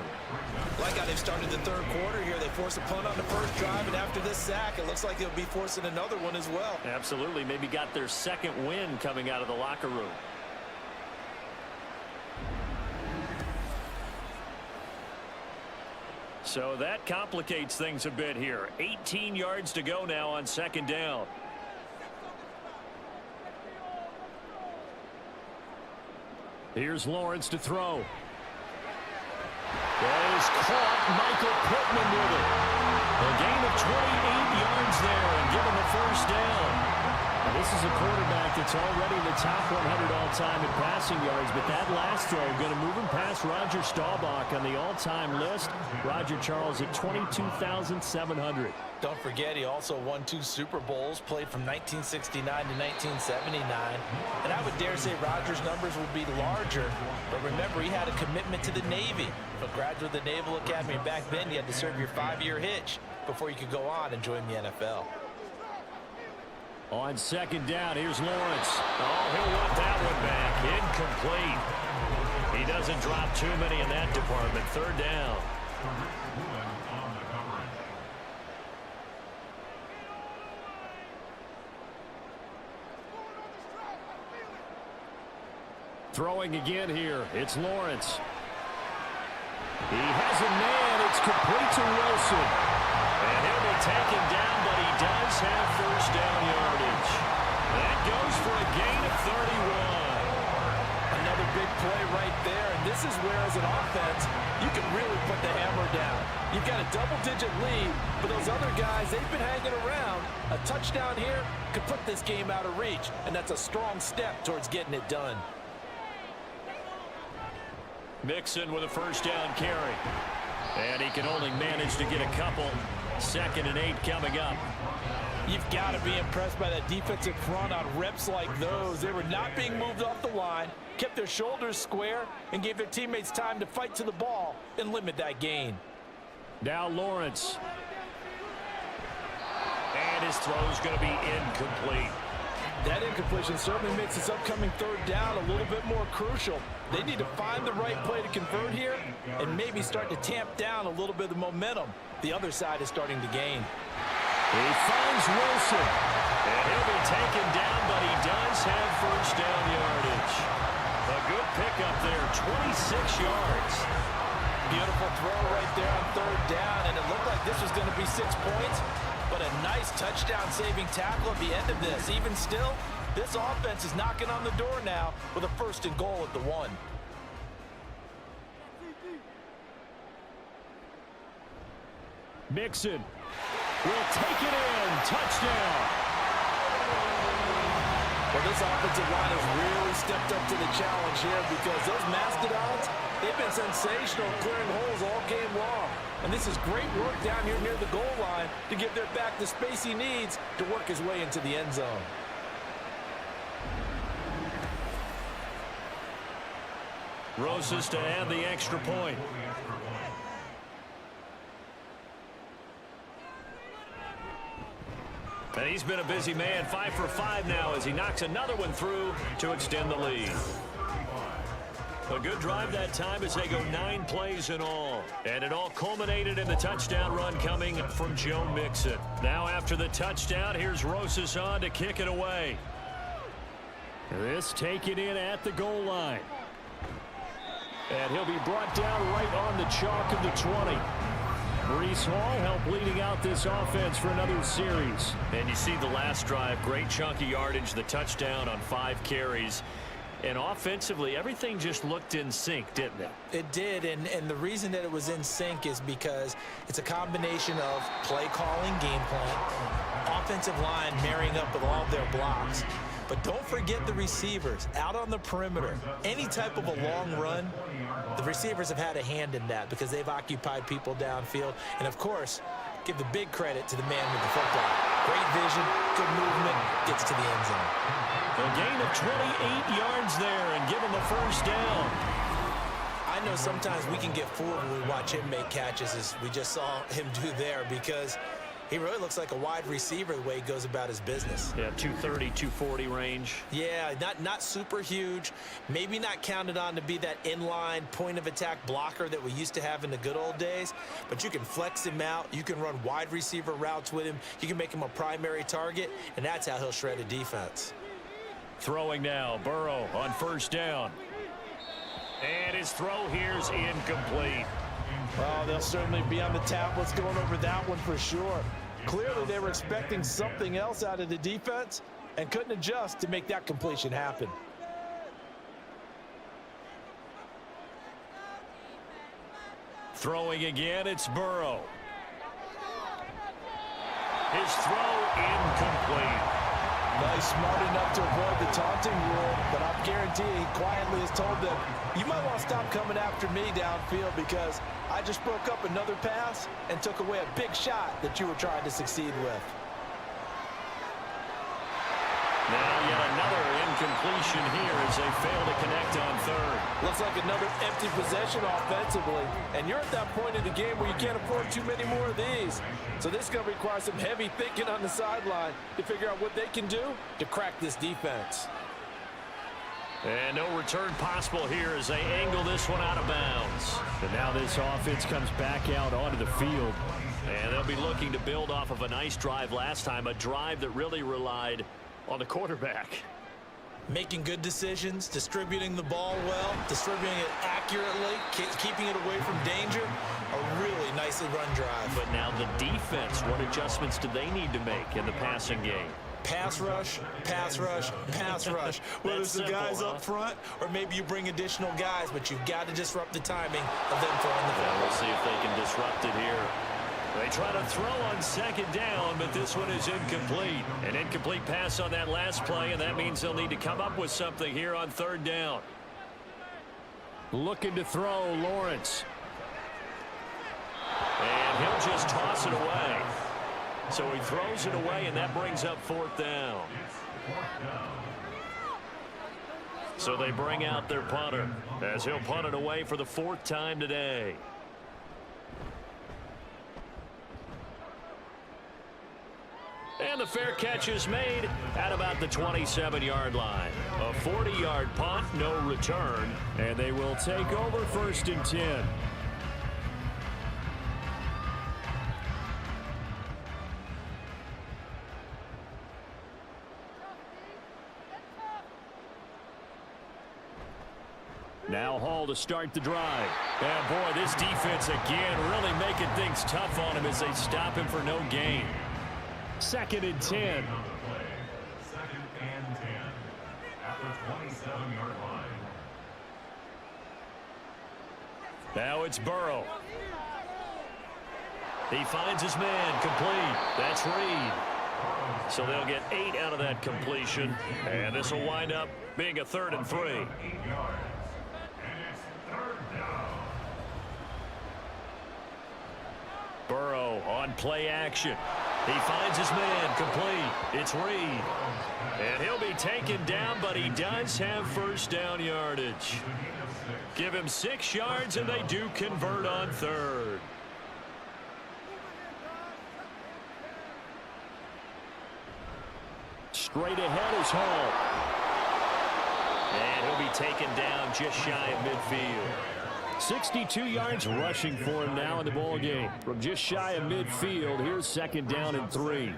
Like how they've started the third quarter here. They force a punt on the first drive, and after this sack, it looks like they'll be forcing another one as well. Absolutely. Maybe got their second win coming out of the locker room. So that complicates things a bit here. 18 yards to go now on second down. Here's Lawrence to throw. That is caught. Michael Pittman with it. A gain of 28 yards there and give him a first down. Now, this is a quarterback that's already in the top 100 all-time in passing yards, but that last throw going to move him past Roger Staubach on the all-time list. Roger Charles at 22,700. Don't forget, he also won 2 Super Bowls, played from 1969 to 1979. And I would dare say Rodgers' numbers would be larger. But remember, he had a commitment to the Navy. A graduate of the Naval Academy. And back then, you had to serve your 5-year hitch before you could go on and join the NFL. On second down, here's Lawrence. Oh, he'll want that one back. Incomplete. He doesn't drop too many in that department. Third down. Throwing again here. It's Lawrence. He has a man. It's complete to Wilson. And he'll be taken down, but he does have first down yardage. That goes for a gain of 31. Another big play right there. And this is where, as an offense, you can really put the hammer down. You've got a double-digit lead, but those other guys, they've been hanging around. A touchdown here could put this game out of reach, and that's a strong step towards getting it done. Mixon with a first down carry. And he can only manage to get a couple. 2nd and 8 coming up. You've got to be impressed by that defensive front on reps like those. They were not being moved off the line, kept their shoulders square, and gave their teammates time to fight to the ball and limit that gain. Now Lawrence. And his throw's going to be incomplete. That incompletion certainly makes this upcoming third down a little bit more crucial. They need to find the right play to convert here and maybe start to tamp down a little bit of the momentum the other side is starting to gain. He finds Wilson. And he'll be taken down, but he does have first down yardage. A good pickup there, 26 yards. Beautiful throw right there on third down, and it looked like this was going to be 6 points. But a nice touchdown-saving tackle at the end of this. Even still, this offense is knocking on the door now with a 1st and goal at the 1. Mixon will take it in. Touchdown. Well, this offensive line has really stepped up to the challenge here because those Mastodons, they've been sensational clearing holes all game long. And this is great work down here near the goal line to give their back the space he needs to work his way into the end zone. Rosas to add the extra point. And he's been a busy man, 5 for 5 now as he knocks another one through to extend the lead. A good drive that time as they go 9 plays in all. And it all culminated in the touchdown run coming from Joe Mixon. Now after the touchdown, here's Rosas on to kick it away. This taken in at the goal line. And he'll be brought down right on the chalk of the 20. Breece Hall helped leading out this offense for another series. And you see the last drive, great chunky yardage, the touchdown on 5 carries. And offensively, everything just looked in sync, didn't it? It did, and the reason that it was in sync is because it's a combination of play calling, game plan, offensive line marrying up with all of their blocks. But don't forget the receivers out on the perimeter. Any type of a long run, the receivers have had a hand in that because they've occupied people downfield. And, of course, give the big credit to the man with the football. Great vision, good movement, gets to the end zone. A gain of 28 yards there and give him the first down. I know sometimes we can get fooled when we watch him make catches as we just saw him do there because He really looks like a wide receiver the way he goes about his business. Yeah, 230, 240 range. Yeah, not super huge. Maybe not counted on to be that inline point-of-attack blocker that we used to have in the good old days. But you can flex him out. You can run wide receiver routes with him. You can make him a primary target, and that's how he'll shred a defense. Throwing now, Burrow on first down. And his throw here's incomplete. Oh, they'll certainly be on the tablets going over that one for sure. Clearly, they were expecting something else out of the defense and couldn't adjust to make that completion happen. Throwing again, it's Burrow. His throw incomplete. Nice, smart enough to avoid the taunting rule, but I'm guaranteeing he quietly has told them, you might want to stop coming after me downfield because I just broke up another pass and took away a big shot that you were trying to succeed with. Now yet another incompletion here as they fail to connect on third. Looks like another empty possession offensively, and you're at that point in the game where you can't afford too many more of these. So this is going to require some heavy thinking on the sideline to figure out what they can do to crack this defense. And no return possible here as they angle this one out of bounds. And now this offense comes back out onto the field. And they'll be looking to build off of a nice drive last time, a drive that really relied on the quarterback. Making good decisions, distributing the ball well, distributing it accurately, keeping it away from danger. A really nicely run drive. But now the defense, what adjustments do they need to make in the passing game? Pass rush, pass rush, pass rush. Whether it's the guys up front or maybe you bring additional guys, but you've got to disrupt the timing of them throwing the ball. We'll see if they can disrupt it here. They try to throw on second down, but this one is incomplete. An incomplete pass on that last play, and that means they'll need to come up with something here on third down. Looking to throw, Lawrence. And he'll just toss it away. So he throws it away, and that brings up fourth down. So they bring out their punter as he'll punt it away for the fourth time today. And the fair catch is made at about the 27-yard line. A 40-yard punt, no return, and they will take over first and 10. Now Hall to start the drive. And boy, this defense again really making things tough on him as they stop him for no gain. Second and 10. Second and 10 at the 27-yard line. Now it's Burrow. He finds his man, complete. That's Reed. So they'll get 8 out of that completion, and this will wind up being a 3rd and 3. 8 yards. And it's 3rd down. Burrow on play action. He finds his man, complete. It's Reed. And he'll be taken down, but he does have first down yardage. Give him 6 yards, and they do convert on 3rd. Straight ahead is Hall. And he'll be taken down just shy of midfield. 62 yards rushing for him now in the ball game. From just shy of midfield, here's second down and 3.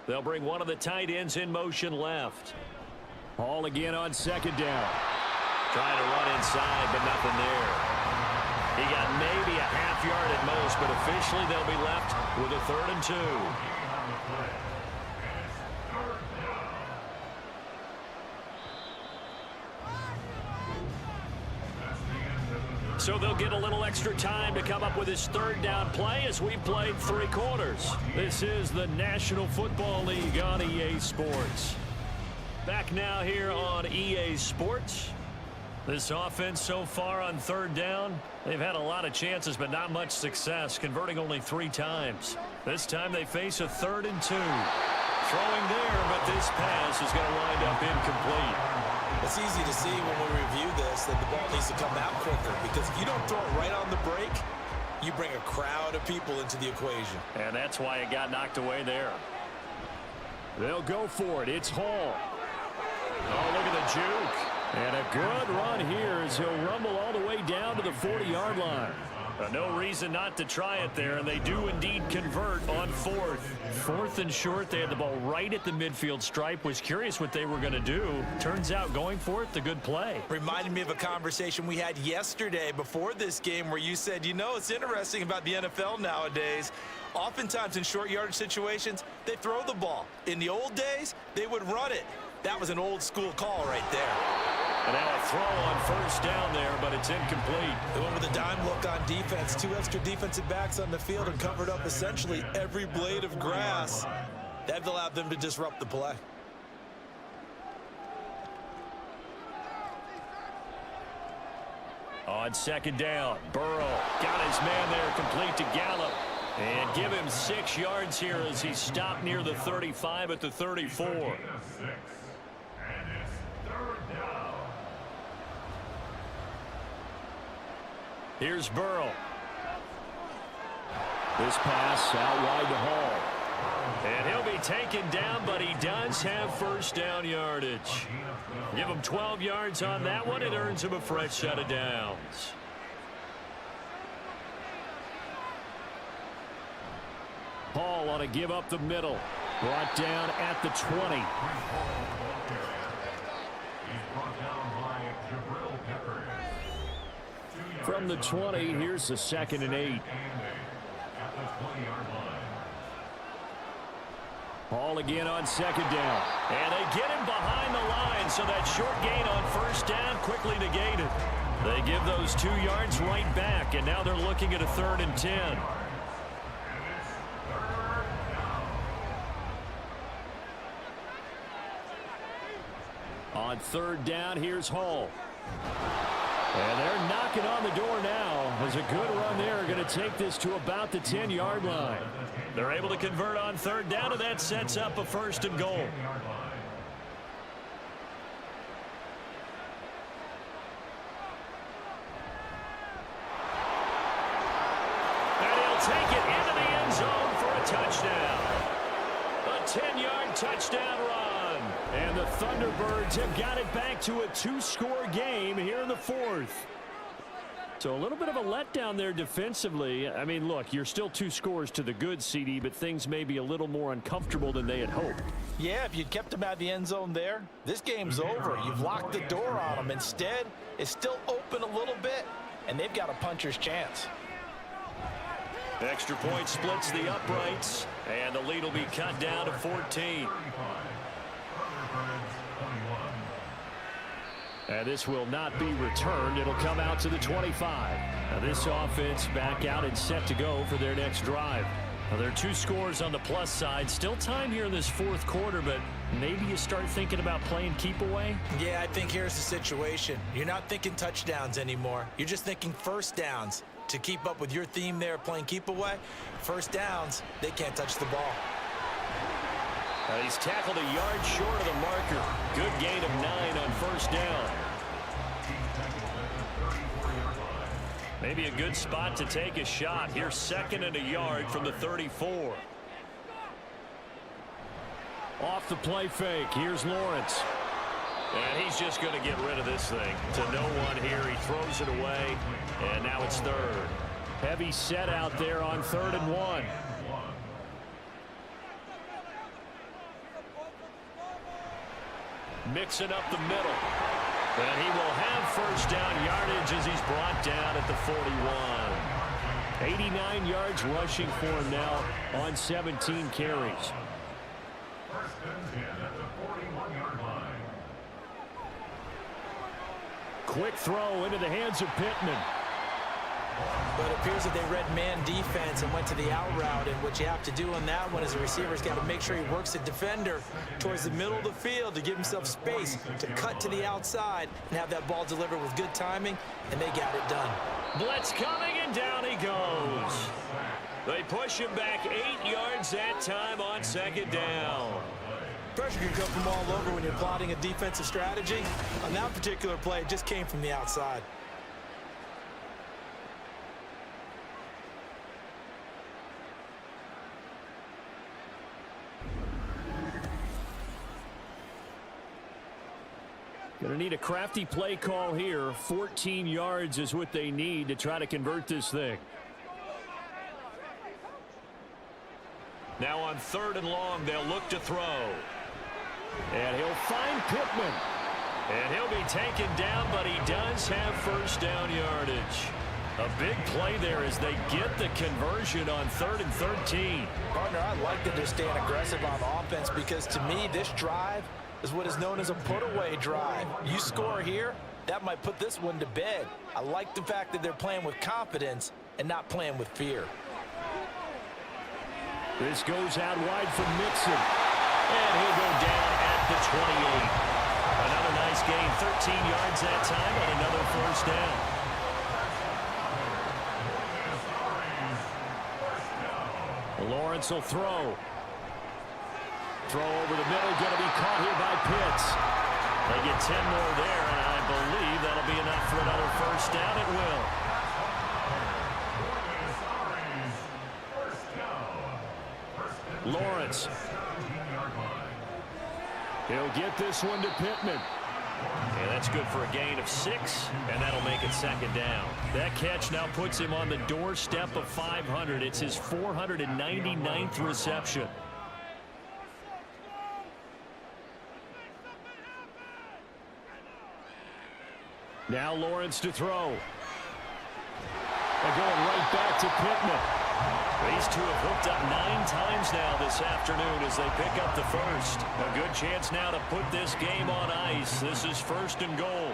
They'll bring one of the tight ends in motion left. Hall again on second down. Trying to run inside, but nothing there. He got maybe a half yard at most, but officially they'll be left with a 3rd and 2. So they'll get a little extra time to come up with his 3rd down play as we've played 3 quarters. This is the National Football League on EA Sports. Back now here on EA Sports. This offense so far on 3rd down, they've had a lot of chances but not much success, converting only 3 times. This time they face a 3rd and 2. Throwing there, but this pass is going to wind up incomplete. It's easy to see when we review this that the ball needs to come out quicker because if you don't throw it right on the break, you bring a crowd of people into the equation. And that's why it got knocked away there. They'll go for it. It's Hall. Oh, look at the juke. And a good run here as he'll rumble all the way down to the 40-yard line. No reason not to try it there, and they do indeed convert on fourth. Fourth and short, they had the ball right at the midfield stripe. Was curious what they were going to do. Turns out going for it, the good play. Reminded me of a conversation we had yesterday before this game where you said, you know, it's interesting about the NFL nowadays. Oftentimes in short yardage situations, they throw the ball. In the old days, they would run it. That was an old school call right there. And now a throw on first down there, but it's incomplete. They went with a dime look on defense. 2 extra defensive backs on the field and covered up essentially every blade of grass. That allowed them to disrupt the play. On second down, Burrow got his man there complete to Gallup. And give him 6 yards here as he stopped near the 35 at the 34. Here's Burrow. This pass out wide to Hall. And he'll be taken down, but he does have first down yardage. Give him 12 yards on that one. It earns him a fresh set of downs. Hall on a give up the middle. Brought down at the 20. From the 20, here's the 2nd and 8. Hall again on second down. And they get him behind the line, so that short gain on first down quickly negated. They give those 2 yards right back, and now they're looking at a 3rd and 10. On 3rd down, here's Hall. And they're knocking on the door now. There's a good run there. Going to take this to about the 10-yard line. They're able to convert on 3rd down, and that sets up a 1st and goal. And he'll take it into the end zone for a touchdown. A 10-yard touchdown run. And the Thunderbirds have got it back to a 2-score game here in the 4th. So a little bit of a letdown there defensively. I mean, look, you're still 2 scores to the good, CD, but things may be a little more uncomfortable than they had hoped. Yeah, if you'd kept them out of the end zone there, this game's over. You've locked the door on them. Instead, it's still open a little bit, and they've got a puncher's chance. Extra point splits the uprights, and the lead will be cut down to 14. And this will not be returned. It'll come out to the 25. Now this offense back out and set to go for their next drive. Now there are 2 scores on the plus side. Still time here in this 4th quarter, but maybe you start thinking about playing keep away? Yeah, I think here's the situation. You're not thinking touchdowns anymore. You're just thinking first downs. To keep up with your theme there, playing keep away, first downs, they can't touch the ball. He's tackled a yard short of the marker. Good gain of 9 on first down. Maybe a good spot to take a shot. Here's 2nd and a yard from the 34. Off the play fake. Here's Lawrence. And he's just going to get rid of this thing. To no one here. He throws it away. And now it's 3rd. Heavy set out there on 3rd and 1. Mixing up the middle. And he will have first down yardage as he's brought down at the 41. 89 yards rushing for him now on 17 carries. First and 10 at the 41-yard line. Quick throw into the hands of Pittman. But it appears that they read man defense and went to the out route, and what you have to do on that one is the receiver's got to make sure he works the defender towards the middle of the field to give himself space to cut to the outside and have that ball delivered with good timing, and they got it done. Blitz coming, and down he goes. They push him back 8 yards that time on 2nd down. Pressure can come from all over when you're plotting a defensive strategy. On that particular play, it just came from the outside. Going to need a crafty play call here. 14 yards is what they need to try to convert this thing. Now on 3rd and long, they'll look to throw. And he'll find Pittman. And he'll be taken down, but he does have first down yardage. A big play there as they get the conversion on 3rd and 13. Partner, I like that they're staying aggressive on offense because to me, this drive is what is known as a put-away drive. You score here, that might put this one to bed. I like the fact that they're playing with confidence and not playing with fear. This goes out wide for Mixon. And he'll go down at the 28. Another nice gain, 13 yards that time, and another first down. Lawrence will throw. Throw over the middle, going to be caught here by Pitts. They get 10 more there, and I believe that'll be enough for another first down. It will. Lawrence. He'll get this one to Pittman. And that's good for a gain of 6, and that'll make it 2nd down. That catch now puts him on the doorstep of 500. It's his 499th reception. Now Lawrence to throw. They're going right back to Pittman. These two have hooked up 9 times now this afternoon as they pick up the first. A good chance now to put this game on ice. This is 1st and goal.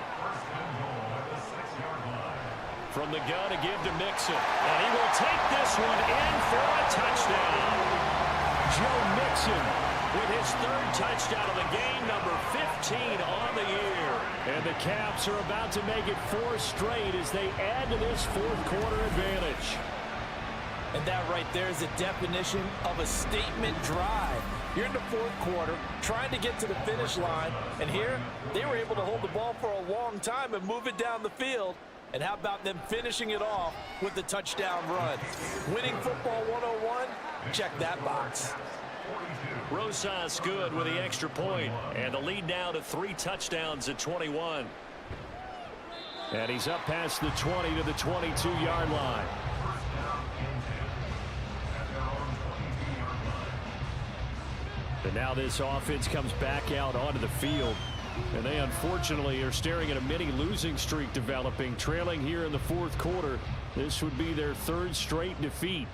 From the gun to give to Mixon. And he will take this one in for a touchdown. Joe Mixon with his 3rd touchdown of the game, number 15 on the year. And the Caps are about to make it 4 straight as they add to this 4th quarter advantage. And that right there is the definition of a statement drive. You're in the 4th quarter, trying to get to the finish line, and here they were able to hold the ball for a long time and move it down the field. And how about them finishing it off with the touchdown run? Winning football 101, check that box. Rosas good with the extra point, and the lead now to 3 touchdowns at 21. And he's up past the 20 to the 22-yard line. And now this offense comes back out onto the field. And they unfortunately are staring at a mini losing streak developing, trailing here in the 4th quarter. This would be their 3rd straight defeat.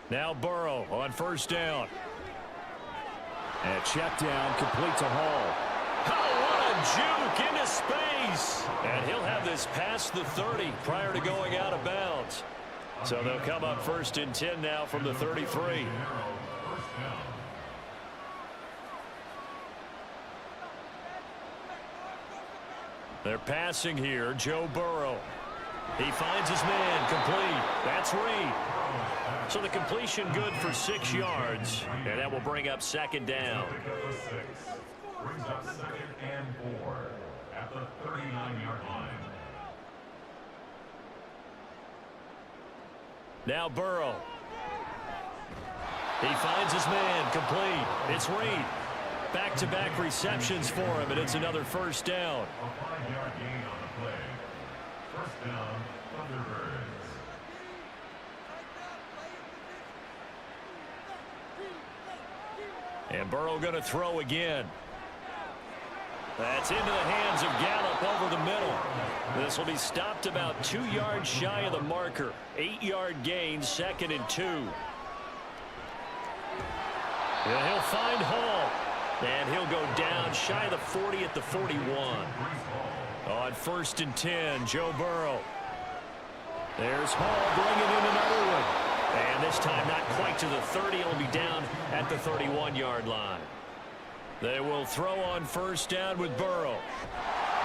Now Burrow on 1st down. And check down, complete to Hall. Oh, what a juke into space. And he'll have this past the 30 prior to going out of bounds. So they'll come up 1st and 10 now from the 33. They're passing here, Joe Burrow. He finds his man, complete. That's Reed. So the completion good for 6 yards, and that will bring up 2nd down. Brings up 2nd and 4 at the 39-yard line. Now Burrow. He finds his man, complete. It's Reed. Back-to-back receptions for him, and it's another 1st down. A 5-yard gain on the play. 1st down, Thunderbirds. And Burrow going to throw again. That's into the hands of Gallup over the middle. This will be stopped about 2 yards shy of the marker. 8-yard gain, 2nd and 2. And he'll find Hall. And he'll go down shy of the 40 at the 41. On 1st and 10, Joe Burrow. There's Hall bringing in another one. And this time not quite to the 30. It'll be down at the 31-yard line. They will throw on 1st down with Burrow.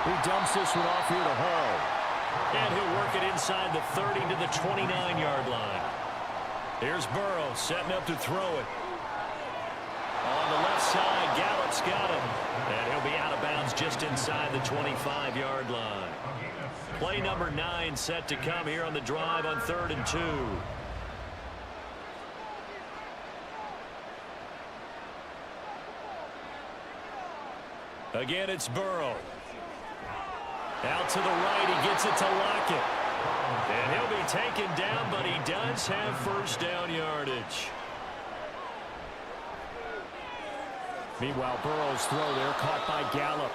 He dumps this one off here to Hall. And he'll work it inside the 30 to the 29-yard line. Here's Burrow setting up to throw it. On the left side, Gallup's got him. And he'll be out of bounds just inside the 25-yard line. Play number 9 set to come here on the drive on 3rd and 2. Again, it's Burrow. Out to the right, he gets it to Lockett. And he'll be taken down, but he does have first down yardage. Meanwhile, Burrow's throw there caught by Gallup.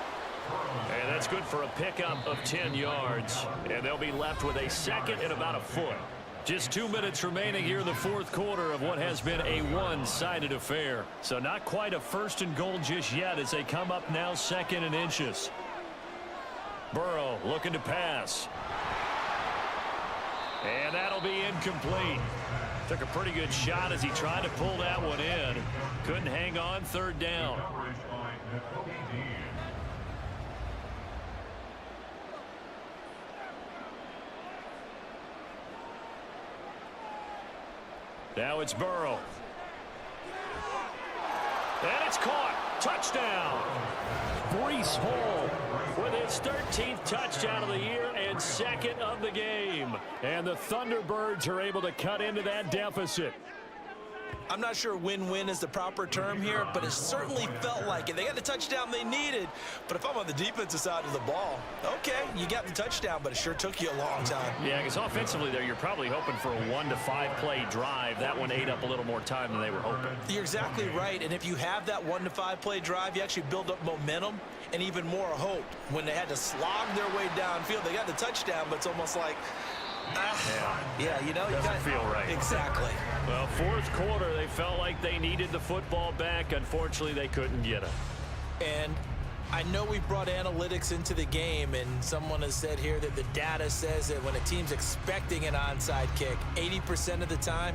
And that's good for a pickup of 10 yards. And they'll be left with a second and about a foot. Just 2 minutes remaining here in the fourth quarter of what has been a one-sided affair. So not quite a first and goal just yet as they come up now second and inches. Burrow looking to pass. And that'll be incomplete. Took a pretty good shot as he tried to pull that one in. Couldn't hang on, third down. Now it's Burrow. And it's caught. Touchdown. Breece Hall with his 13th touchdown of the year and second of the game. And the Thunderbirds are able to cut into that deficit. I'm not sure win-win is the proper term here, but it certainly felt like it. They got the touchdown they needed, but if I'm on the defensive side of the ball, okay, you got the touchdown, but it sure took you a long time. Yeah, because offensively there, you're probably hoping for a 1 to 5 play drive. That one ate up a little more time than they were hoping. You're exactly right, and if you have that 1 to 5 play drive, you actually build up momentum and even more hope. When they had to slog their way downfield, they got the touchdown, but it's almost like, yeah, you know, doesn't feel right. Exactly. Well, fourth quarter, they felt like they needed the football back. Unfortunately, they couldn't get it. And I know we've brought analytics into the game, and someone has said here that the data says that when a team's expecting an onside kick, 80% of the time,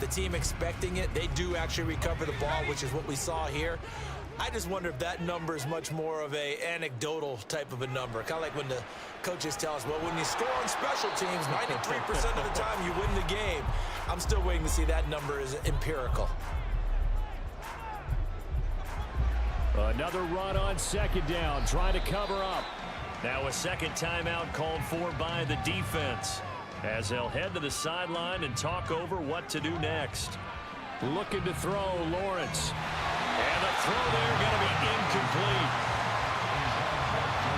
the team expecting it, they do actually recover the ball, which is what we saw here. I just wonder if that number is much more of a anecdotal type of a number. Kind of like when the coaches tell us, well, when you score on special teams, 93% of the time you win the game. I'm still waiting to see that number is empirical. Another run on second down, trying to cover up. Now a second timeout called for by the defense as they'll head to the sideline and talk over what to do next. Looking to throw, Lawrence. And the throw there going to be incomplete.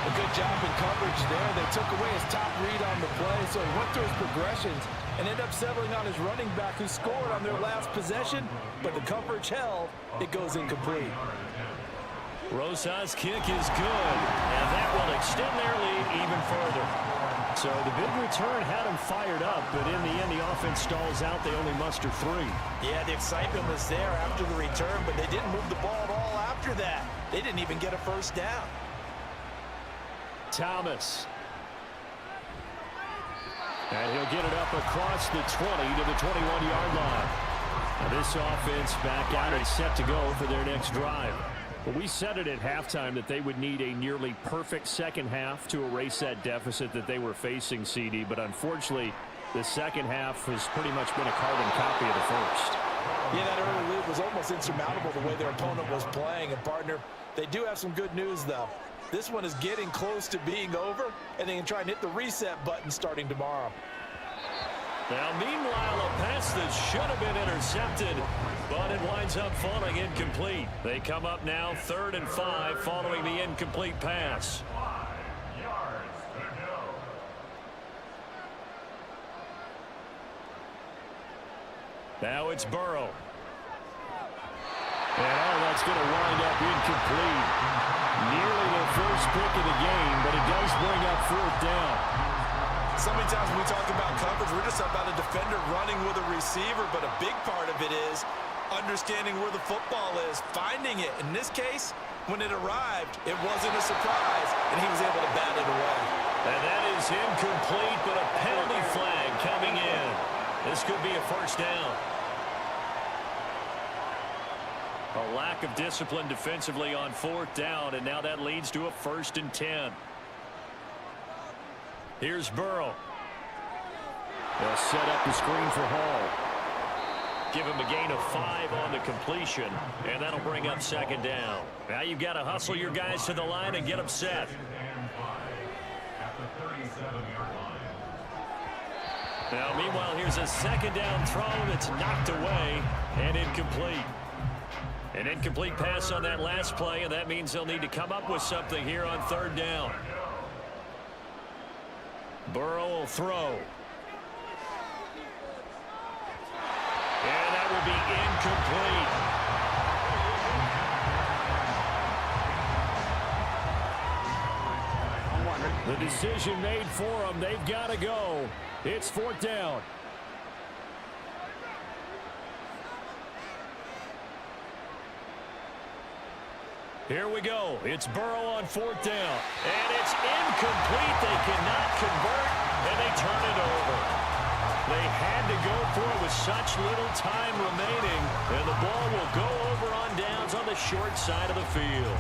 A good job in coverage there. They took away his top read on the play, so he went through his progressions and ended up settling on his running back who scored on their last possession, but the coverage held. It goes incomplete. Rosas' kick is good, and that will extend their lead even further. So the big return had them fired up, but in the end, the offense stalls out. They only muster 3. Yeah, the excitement was there after the return, but they didn't move the ball at all after that. They didn't even get a first down. Thomas. And he'll get it up across the 20 to the 21-yard line. Now this offense back out and set to go for their next drive. Well, we said it at halftime that they would need a nearly perfect second half to erase that deficit that they were facing, CD. But unfortunately, the second half has pretty much been a carbon copy of the first. Yeah, that early lead was almost insurmountable the way their opponent was playing. And, partner, they do have some good news, though. This one is getting close to being over, and they can try and hit the reset button starting tomorrow. Now, meanwhile, a pass that should have been intercepted, but it winds up falling incomplete. They come up now 3rd and 5 following the incomplete pass. Now it's Burrow. And that's going to wind up incomplete. Nearly their first pick of the game, but it does bring up 4th down. So many times when we talk about coverage, we're just about a defender running with a receiver, but a big part of it is understanding where the football is, finding it. In this case, when it arrived, it wasn't a surprise, and he was able to bat it away. And that is incomplete, but a penalty flag coming in. This could be a first down. A lack of discipline defensively on 4th down, and now that leads to a 1st and 10. Here's Burrow. They'll set up the screen for Hall. Give him a gain of 5 on the completion, and that'll bring up 2nd down. Now you've got to hustle your guys to the line and get them set. Now, meanwhile, here's a 2nd down throw that's knocked away and incomplete. An incomplete pass on that last play, and that means they'll need to come up with something here on 3rd down. Burrow will throw. And that will be incomplete. The decision made for them. They've got to go. It's 4th down. Here we go. It's Burrow on 4th down. And it's incomplete. They cannot convert, and they turn it over. They had to go for it with such little time remaining, and the ball will go over on downs on the short side of the field.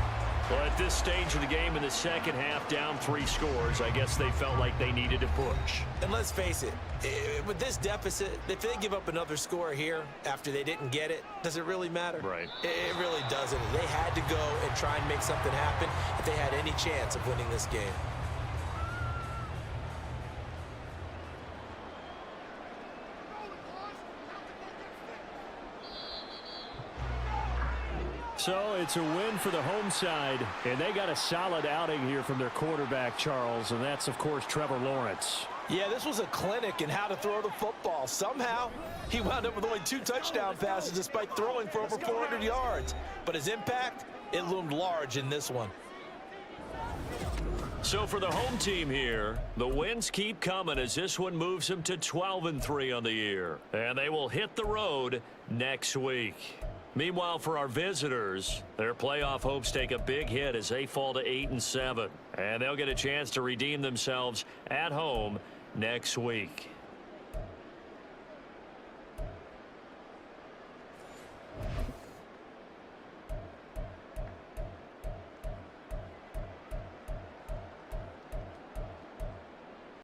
Well, at this stage of the game in the second half, down 3 scores, I guess they felt like they needed to push. And let's face it, with this deficit, if they give up another score here after they didn't get it, does it really matter? Right. It really doesn't. They had to go and try and make something happen if they had any chance of winning this game. So it's a win for the home side, and they got a solid outing here from their quarterback, Charles, and that's, of course, Trevor Lawrence. Yeah, this was a clinic in how to throw the football. Somehow, he wound up with only 2 touchdown passes despite throwing for over 400 yards. But his impact, it loomed large in this one. So for the home team here, the wins keep coming as this one moves them to 12-3 on the year. And they will hit the road next week. Meanwhile, for our visitors, their playoff hopes take a big hit as they fall to 8-7. And they'll get a chance to redeem themselves at home next week.